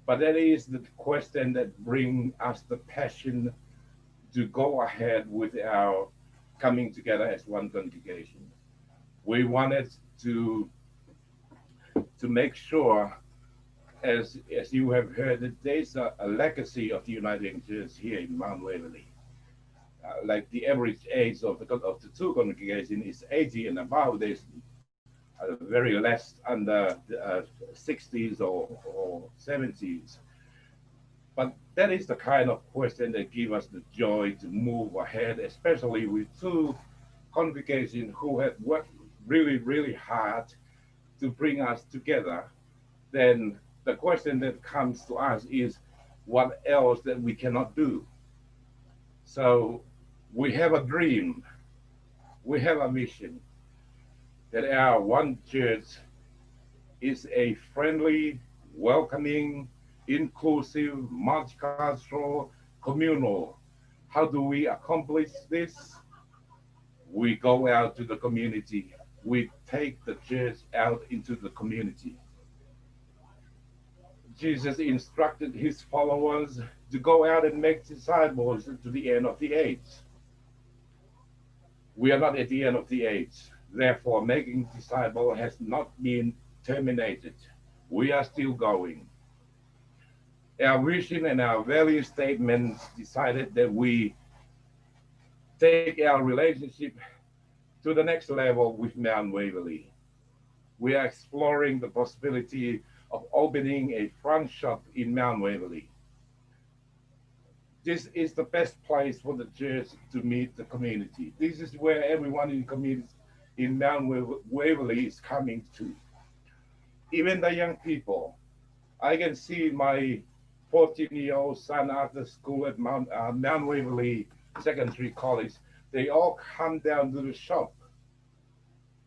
But that is the question that brings us the passion to go ahead with our coming together as one congregation. We wanted to make sure as you have heard, there's a legacy of the Uniting Church here in Mount Waverley. Like the average age of the two congregations is 80 and above. There's very less under the 60s or 70s. But that is the kind of question that gives us the joy to move ahead, especially with two congregations who have worked really, really hard to bring us together. Then the question that comes to us is, what else that we cannot do? So we have a dream, we have a mission, that our one church is a friendly, welcoming, inclusive, multicultural, communal. How do we accomplish this? We go out to the community. We take the church out into the community. Jesus instructed his followers to go out and make disciples to the end of the age. We are not at the end of the age. Therefore, making disciples has not been terminated. We are still going. Our vision and our value statements decided that we take our relationship to the next level with Mount Waverley. We are exploring the possibility of opening a front shop in Mount Waverley. This is the best place for the church to meet the community. This is where everyone in the community in Mount Waverley is coming to. Even the young people. I can see my 14-year-old son after school at Mount Waverley Secondary College. They all come down to the shop.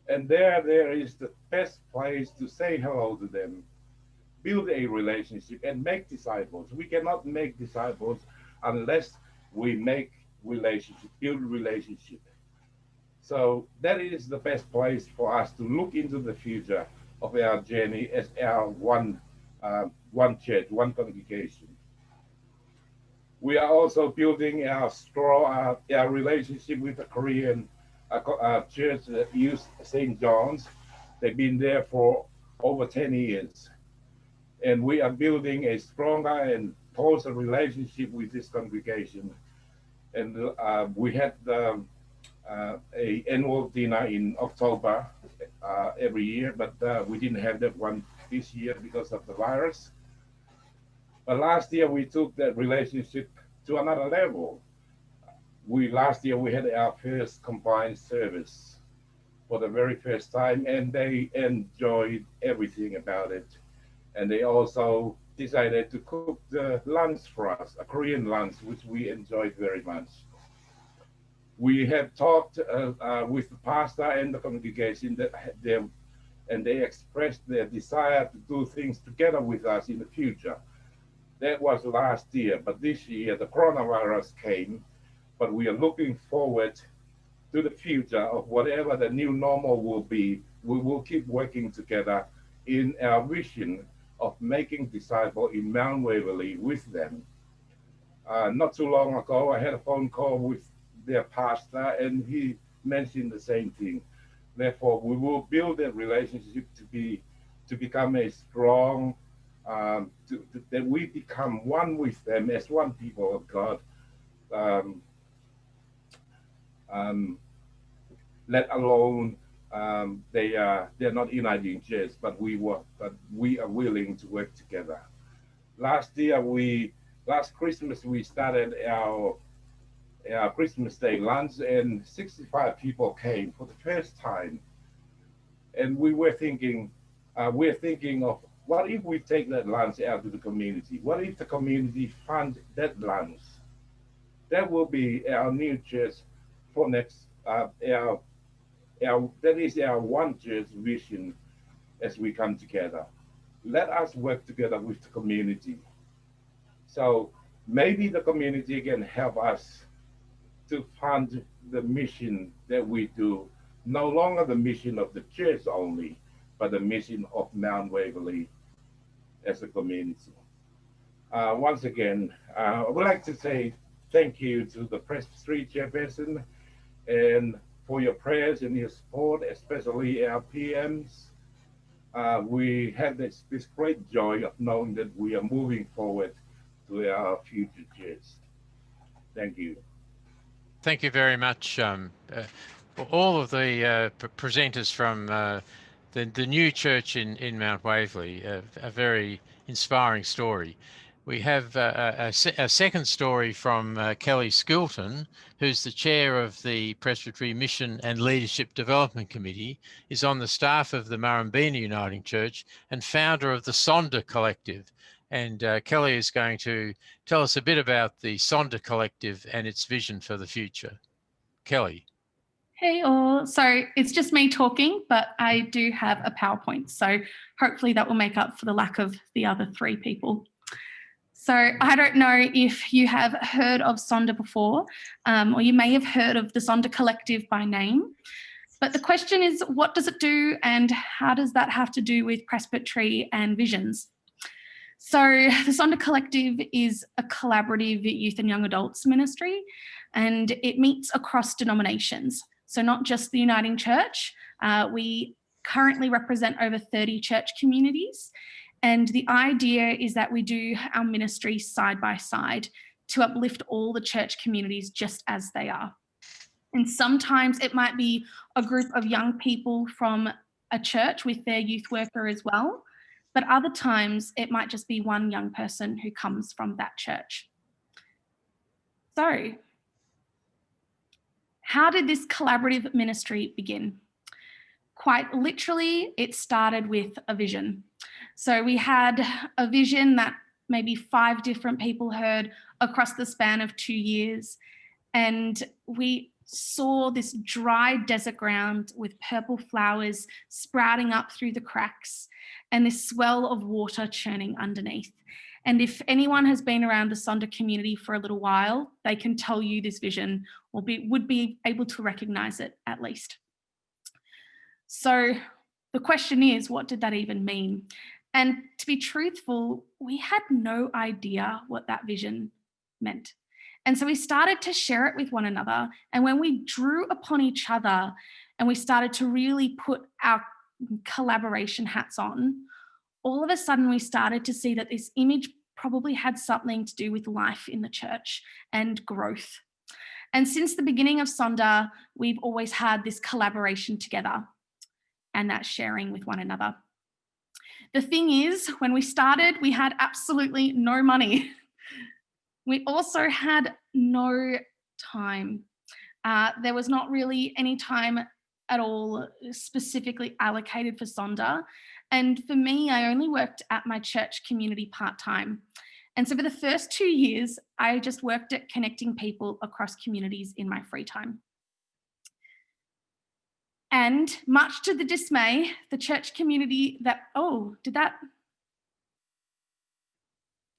And there is the best place to say hello to them, build a relationship, and make disciples. We cannot make disciples unless we make relationship, build relationship. So that is the best place for us to look into the future of our journey as our one church, one congregation. We are also building our relationship with the Korean church, Youth St. John's. They've been there for over 10 years. And we are building a stronger and closer relationship with this congregation. And we had an annual dinner in October every year, but we didn't have that one this year because of the virus. But last year we took that relationship to another level. Last year we had our first combined service for the very first time, and they enjoyed everything about it. And they also decided to cook the lunch for us, a Korean lunch, which we enjoyed very much. We have talked with the pastor and the congregation and they expressed their desire to do things together with us in the future. That was last year, but this year the coronavirus came, but we are looking forward to the future of whatever the new normal will be. We will keep working together in our vision of making disciples in Mount Waverley with them. Not too long ago, I had a phone call with their pastor, and he mentioned the same thing. Therefore, we will build that relationship to become a strong, that we become one with them as one people of God. Let alone they're not uniting church, but we are willing to work together. Last Christmas we started our Christmas Day lunch, and 65 people came for the first time. And we're thinking of, what if we take that lunch out to the community? What if the community funds that lunch? That will be our new church for next, that is our one church vision as we come together. Let us work together with the community. So maybe the community can help us to fund the mission that we do, no longer the mission of the church only, but the mission of Mount Waverley as a community. Once again, I would like to say thank you to the Presbytery chairperson and for your prayers and your support, especially our PMs. we have this great joy of knowing that we are moving forward to our future years. Thank you. Thank you very much. All of the presenters from the new church in Mount Waverley, a very inspiring story. We have a second story from Kelly Skilton, who's the chair of the Presbytery Mission and Leadership Development Committee, is on the staff of the Murrumbina Uniting Church and founder of the Sonder Collective. And Kelly is going to tell us a bit about the Sonder Collective and its vision for the future. Kelly. Hey all, so it's just me talking, but I do have a PowerPoint, so hopefully that will make up for the lack of the other three people. So I don't know if you have heard of Sonder before, or you may have heard of the Sonder Collective by name, but the question is, what does it do and how does that have to do with Presbytery and visions? So the Sonder Collective is a collaborative youth and young adults ministry, and it meets across denominations. So not just the Uniting Church, we currently represent over 30 church communities. And the idea is that we do our ministry side by side to uplift all the church communities just as they are. And sometimes it might be a group of young people from a church with their youth worker as well. But other times it might just be one young person who comes from that church. So, how did this collaborative ministry begin? Quite literally, it started with a vision. So we had a vision that maybe 5 different people heard across the span of 2 years. And we saw this dry desert ground with purple flowers sprouting up through the cracks and this swell of water churning underneath. And if anyone has been around the Sonder community for a little while, they can tell you this vision or would be able to recognize it at least. So the question is, what did that even mean? And to be truthful, we had no idea what that vision meant. And so we started to share it with one another. And when we drew upon each other and we started to really put our collaboration hats on, all of a sudden we started to see that this image probably had something to do with life in the church and growth. And since the beginning of Sonder, we've always had this collaboration together and that sharing with one another. The thing is, when we started, we had absolutely no money. We also had no time. There was not really any time at all specifically allocated for Sonder. And for me, I only worked at my church community part-time. And so for the first 2 years, I just worked at connecting people across communities in my free time. And much to the dismay, the church community that, oh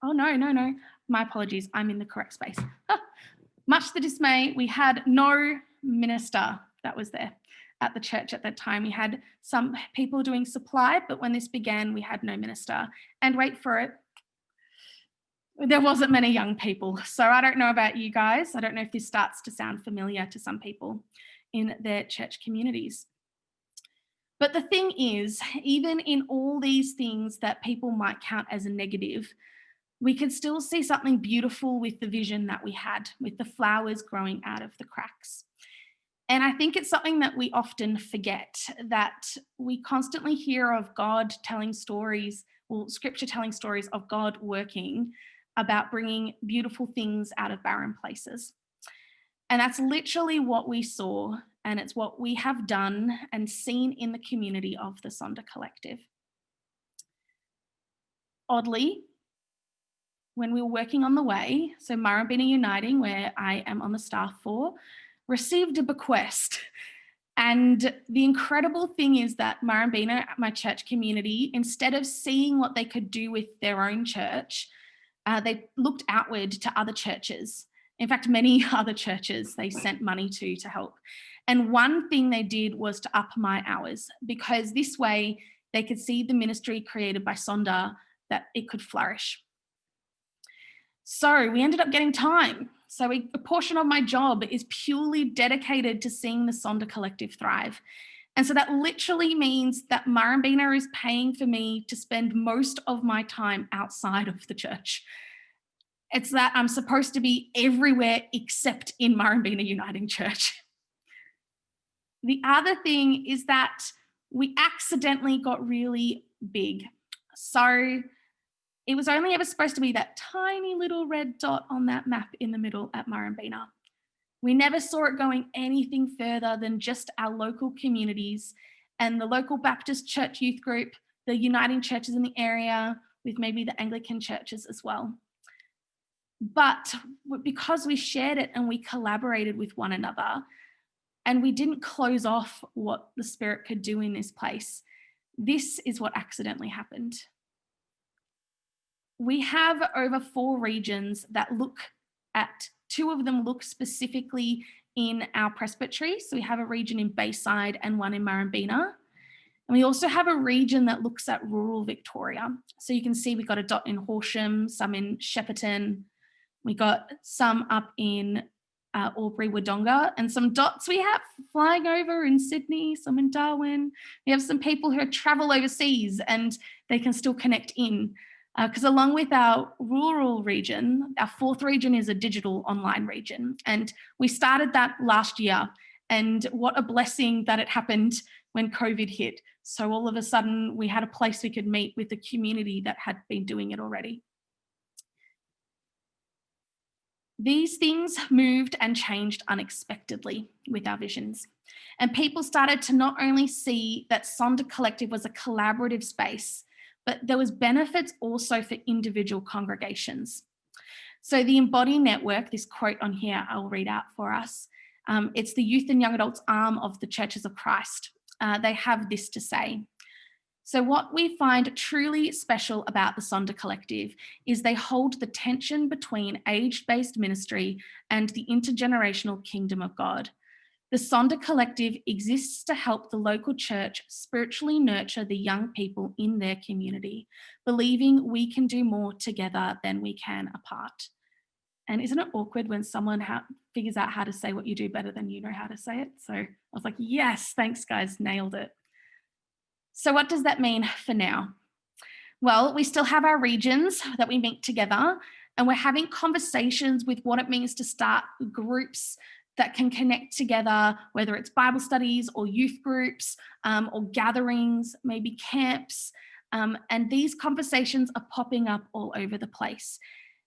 no, my apologies, I'm in the correct space. Much to the dismay, we had no minister that was there at the church at that time. We had some people doing supply, but when this began, we had no minister. And wait for it, there wasn't many young people. So I don't know about you guys. I don't know if this starts to sound familiar to some people in their church communities. But the thing is, even in all these things that people might count as a negative, we could still see something beautiful with the vision that we had, with the flowers growing out of the cracks. And I think it's something that we often forget, that we constantly hear of God telling stories, well, scripture telling stories of God working about bringing beautiful things out of barren places. And that's literally what we saw, and it's what we have done and seen in the community of the Sonder Collective. Oddly, when we were working on the way, so Murrumbina Uniting, where I am on the staff for, received a bequest. And the incredible thing is that Murrumbina, my church community, instead of seeing what they could do with their own church, they looked outward to other churches. In fact, many other churches they sent money to help. And one thing they did was to up my hours, because this way they could see the ministry created by Sonder, that it could flourish. So we ended up getting time. So a portion of my job is purely dedicated to seeing the Sonder Collective thrive. And so that literally means that Murrumbeena is paying for me to spend most of my time outside of the church. It's that I'm supposed to be everywhere except in Murrumbeena Uniting Church. The other thing is that we accidentally got really big. So it was only ever supposed to be that tiny little red dot on that map in the middle at Murrumbeena. We never saw it going anything further than just our local communities and the local Baptist church youth group, the uniting churches in the area, with maybe the Anglican churches as well. But because we shared it and we collaborated with one another, and we didn't close off what the Spirit could do in this place, this is what accidentally happened. We have over 4 regions that look at, 2 of them look specifically in our presbytery. So we have a region in Bayside and one in Murrumbeena. And we also have a region that looks at rural Victoria. So you can see we got a dot in Horsham, some in Shepparton. We got some up in Albury, Wodonga, and some dots we have flying over in Sydney, some in Darwin. We have some people who travel overseas and they can still connect in. Because along with our rural region, our 4th region is a digital online region. And we started that last year. And what a blessing that it happened when COVID hit. So all of a sudden we had a place we could meet with the community that had been doing it already. These things moved and changed unexpectedly with our visions. And people started to not only see that Sonder Collective was a collaborative space, but there was benefits also for individual congregations. So the Embody Network, this quote on here, I'll read out for us. It's the youth and young adults arm of the Churches of Christ. They have this to say. So what we find truly special about the Sonder Collective is they hold the tension between age-based ministry and the intergenerational kingdom of God. The Sonder Collective exists to help the local church spiritually nurture the young people in their community, believing we can do more together than we can apart. And isn't it awkward when someone figures out how to say what you do better than you know how to say it? So I was like, yes, thanks guys, nailed it. So what does that mean for now? Well, we still have our regions that we meet together, and we're having conversations with what it means to start groups that can connect together, whether it's Bible studies or youth groups or gatherings, maybe camps. And these conversations are popping up all over the place.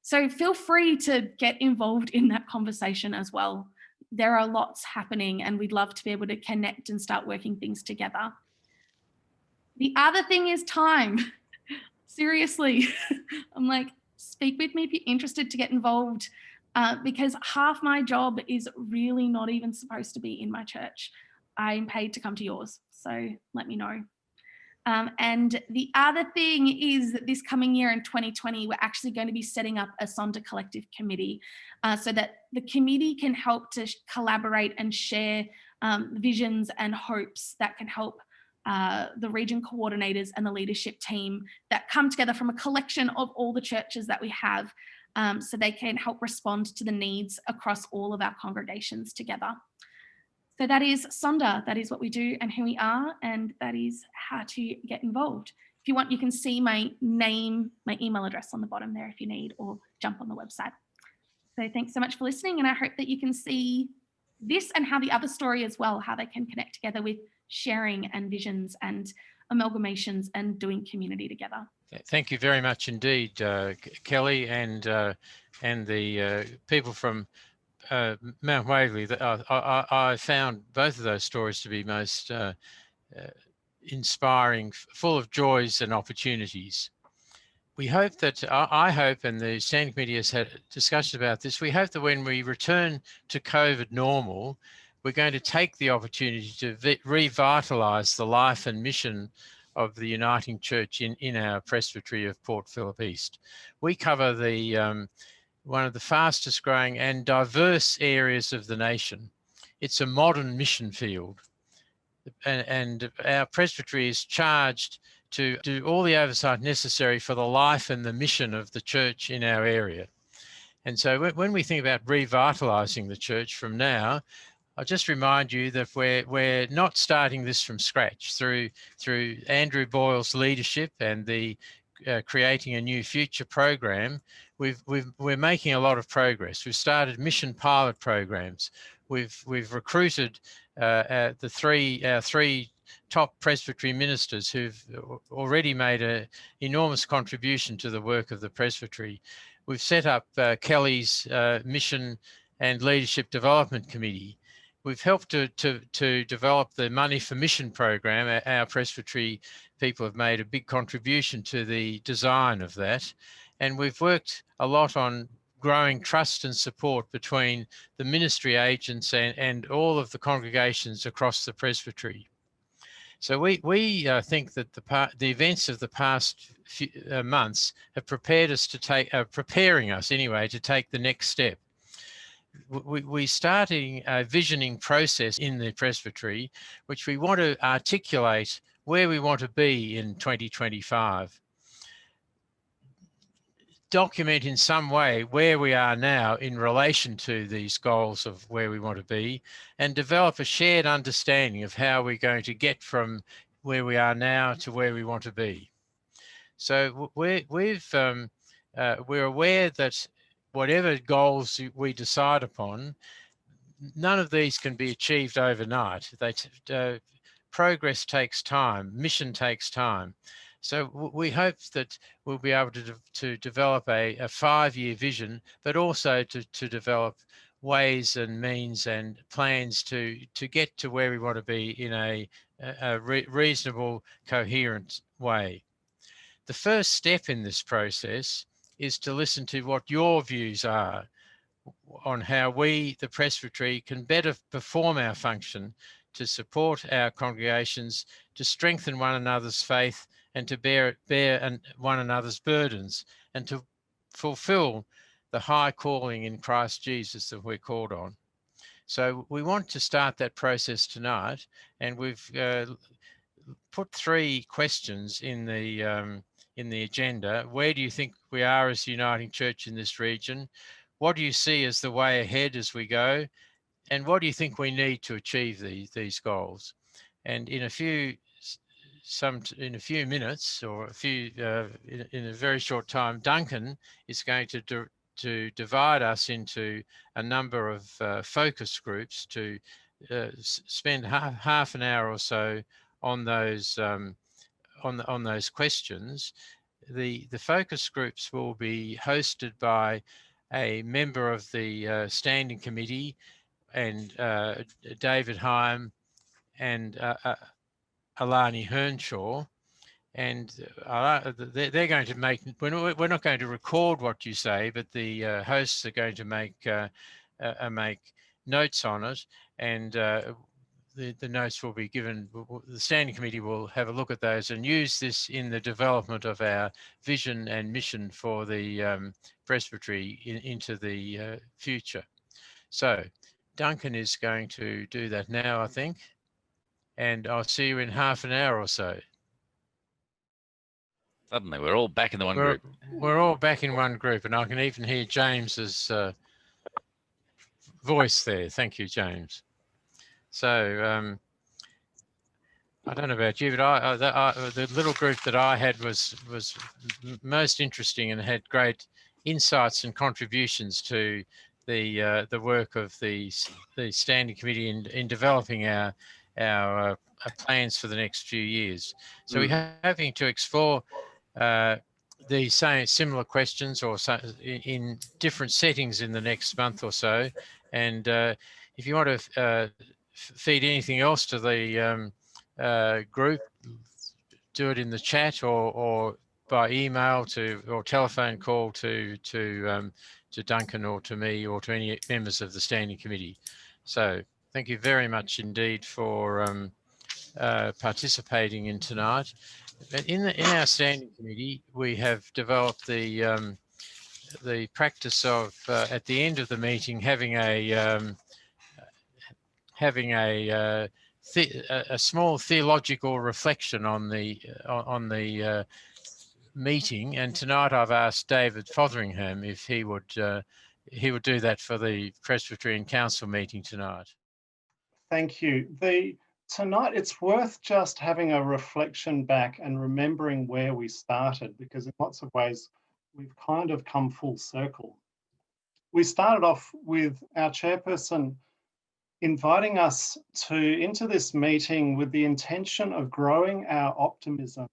So feel free to get involved in that conversation as well. There are lots happening and we'd love to be able to connect and start working things together. The other thing is time. Seriously, I'm like, speak with me if you're interested to get involved. Because half my job is really not even supposed to be in my church. I'm paid to come to yours, so let me know. And the other thing is that this coming year in 2020, we're actually going to be setting up a Sonder Collective committee so that the committee can help to collaborate and share visions and hopes that can help the region coordinators and the leadership team that come together from a collection of all the churches that we have, so they can help respond to the needs across all of our congregations together. So that is Sonder, that is what we do and who we are, and that is how to get involved. If you want, you can see my name, my email address on the bottom there if you need, or jump on the website. So thanks so much for listening, and I hope that you can see this and how the other story as well, how they can connect together with sharing and visions and amalgamations and doing community together. Thank you very much indeed, Kelly, and the people from Mount Waverley. I found both of those stories to be most inspiring, full of joys and opportunities. We hope that, I hope, and the Standing Committee has had discussion about this, we hope that when we return to COVID normal, we're going to take the opportunity to revitalise the life and mission of the Uniting Church in our Presbytery of Port Phillip East. We cover the one of the fastest growing and diverse areas of the nation. It's a modern mission field, and our Presbytery is charged to do all the oversight necessary for the life and the mission of the church in our area. And so when we think about revitalising the church from now, I'll just remind you that we're not starting this from scratch. Through Andrew Boyle's leadership and the Creating a New Future program, we're making a lot of progress. We've started mission pilot programs. We've recruited our three top Presbytery ministers who've already made an enormous contribution to the work of the Presbytery. We've set up Kelly's Mission and Leadership Development Committee. We've helped to develop the Money for Mission program. Our Presbytery people have made a big contribution to the design of that. And we've worked a lot on growing trust and support between the ministry agents and all of the congregations across the Presbytery. So we think that the events of the past few months have prepared us to preparing us anyway to take the next step. We're starting a visioning process in the Presbytery, which we want to articulate where we want to be in 2025. Document in some way where we are now in relation to these goals of where we want to be, and develop a shared understanding of how we're going to get from where we are now to where we want to be. So we're aware that whatever goals we decide upon, none of these can be achieved overnight. Progress takes time, mission takes time. So we hope that we'll be able to develop a 5-year vision, but also to develop ways and means and plans to get to where we want to be in a reasonable, coherent way. The first step in this process is to listen to what your views are on how we, the Presbytery, can better perform our function to support our congregations, to strengthen one another's faith, and to bear one another's burdens, and to fulfill the high calling in Christ Jesus that we're called on. So we want to start that process tonight, and we've put 3 questions in the agenda. Where do you think we are as a uniting church in this region? What do you see as the way ahead as we go? And what do you think we need to achieve these goals? And in a few minutes, or in a very short time, Duncan is going to divide us into a number of focus groups to spend half an hour or so on those on those questions. The focus groups will be hosted by a member of the Standing Committee, and David Heim and Alani Hernshaw, and they're going to make, we're not going to record what you say, but the hosts are going to make notes on it, and the notes will be given, the Standing Committee will have a look at those and use this in the development of our vision and mission for the Presbytery into the future. So Duncan is going to do that now, I think, and I'll see you in half an hour or so. Suddenly we're all back in the one group. We're all back in one group, and I can even hear James's voice there. Thank you, James. So I don't know about you, but the little group that I had was most interesting and had great insights and contributions to the work of the Standing Committee in developing our plans for the next few years. So we're hoping to explore the similar questions or in different settings in the next month or so. And if you want to feed anything else to the group, do it in the chat or by email or telephone call to Duncan or to me or to any members of the Standing Committee. So thank you very much indeed for participating in tonight. In our Standing Committee, we have developed the practice of at the end of the meeting having a small theological reflection on the meeting, and tonight I've asked David Fotheringham if he would do that for the Presbyterian Council meeting tonight. Thank you. Tonight, it's worth just having a reflection back and remembering where we started, because in lots of ways, we've kind of come full circle. We started off with our chairperson inviting us into this meeting with the intention of growing our optimism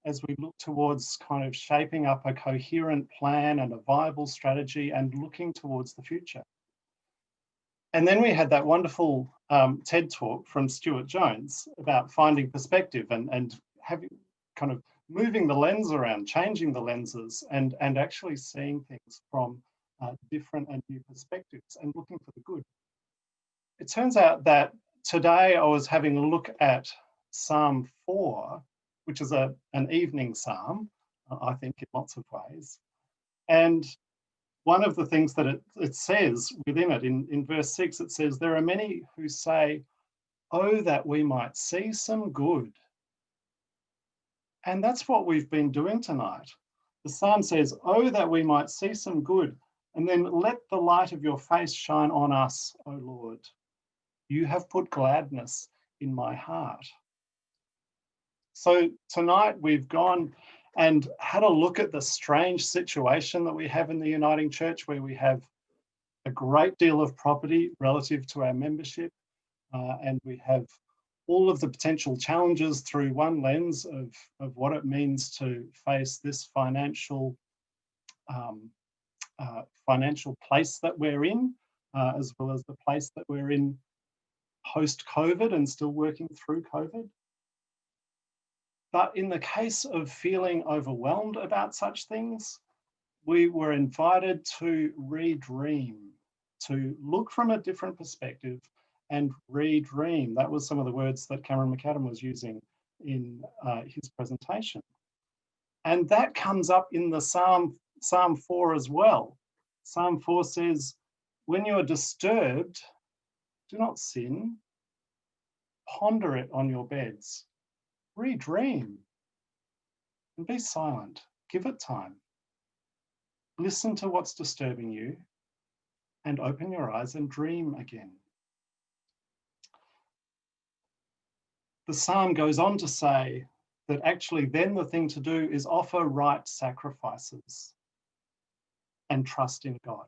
as we look towards kind of shaping up a coherent plan and a viable strategy and looking towards the future. And then we had that wonderful TED talk from Stuart Jones about finding perspective and having kind of moving the lens around, changing the lenses and actually seeing things from different and new perspectives and looking for the good. It turns out that today I was having a look at Psalm 4, which is an evening psalm, I think in lots of ways. And one of the things that it says within it, in verse 6, it says, there are many who say, oh, that we might see some good. And that's what we've been doing tonight. The psalm says, oh, that we might see some good. And then let the light of your face shine on us, O Lord. You have put gladness in my heart. So tonight we've gone and had a look at the strange situation that we have in the Uniting Church, where we have a great deal of property relative to our membership, and we have all of the potential challenges through one lens of what it means to face this financial place that we're in, as well as the place that we're in post-COVID and still working through COVID. But in the case of feeling overwhelmed about such things, we were invited to redream, to look from a different perspective and redream. That was some of the words that Cameron McAdam was using in his presentation. And that comes up in the Psalm 4 as well. Psalm 4 says, when you are disturbed, do not sin, ponder it on your beds. Redream and be silent. Give it time. Listen to what's disturbing you and open your eyes and dream again. The psalm goes on to say that actually then the thing to do is offer right sacrifices and trust in God.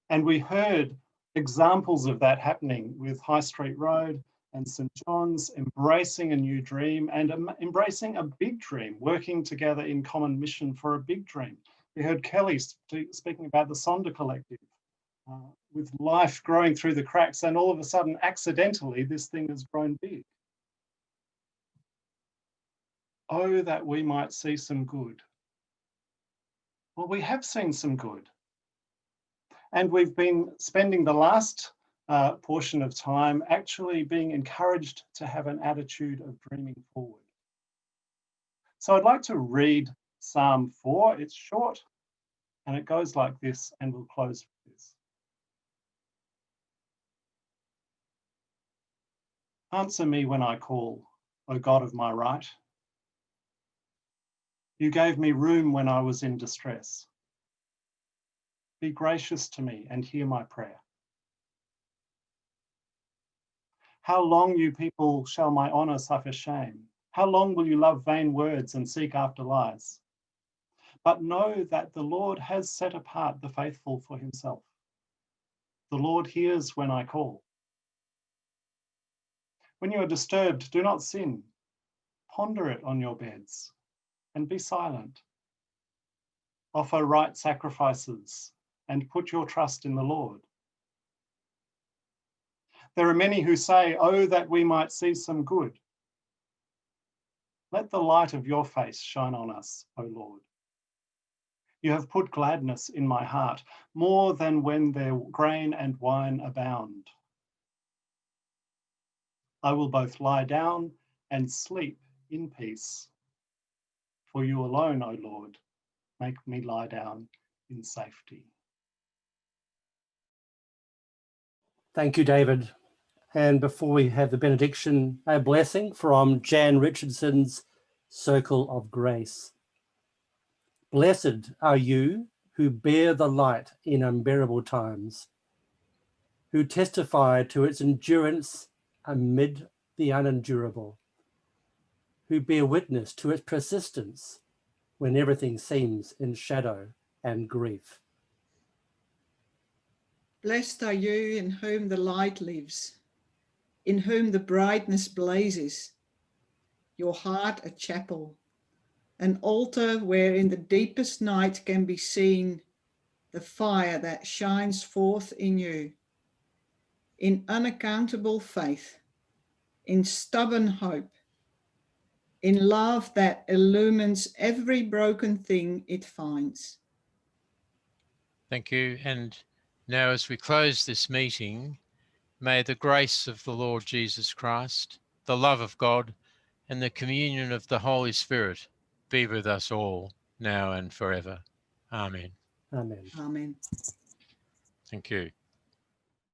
And we heard examples of that happening with High Street Road and St. John's, embracing a new dream and embracing a big dream, working together in common mission for a big dream. We heard Kelly speaking about the Sonder Collective, with life growing through the cracks, and all of a sudden, accidentally, this thing has grown big. Oh, that we might see some good. Well, we have seen some good. And we've been spending the last portion of time actually being encouraged to have an attitude of dreaming forward. So I'd like to read Psalm 4. It's short and it goes like this, and we'll close with this. Answer me when I call, O God of my right. You gave me room when I was in distress. Be gracious to me and hear my prayer. How long, you people, shall my honour suffer shame? How long will you love vain words and seek after lies? But know that the Lord has set apart the faithful for himself. The Lord hears when I call. When you are disturbed, do not sin. Ponder it on your beds and be silent. Offer right sacrifices and put your trust in the Lord. There are many who say, oh, that we might see some good. Let the light of your face shine on us, O Lord. You have put gladness in my heart, more than when their grain and wine abound. I will both lie down and sleep in peace. For you alone, O Lord, make me lie down in safety. Thank you, David. And before we have the benediction, a blessing from Jan Richardson's Circle of Grace. Blessed are you who bear the light in unbearable times, who testify to its endurance amid the unendurable, who bear witness to its persistence when everything seems in shadow and grief. Blessed are you in whom the light lives, in whom the brightness blazes, your heart a chapel, an altar where in the deepest night can be seen the fire that shines forth in you, in unaccountable faith, in stubborn hope, in love that illumines every broken thing it finds. Thank you. And now as we close this meeting, may the grace of the Lord Jesus Christ, the love of God, and the communion of the Holy Spirit be with us all now and forever. Amen. Amen. Amen. Thank you.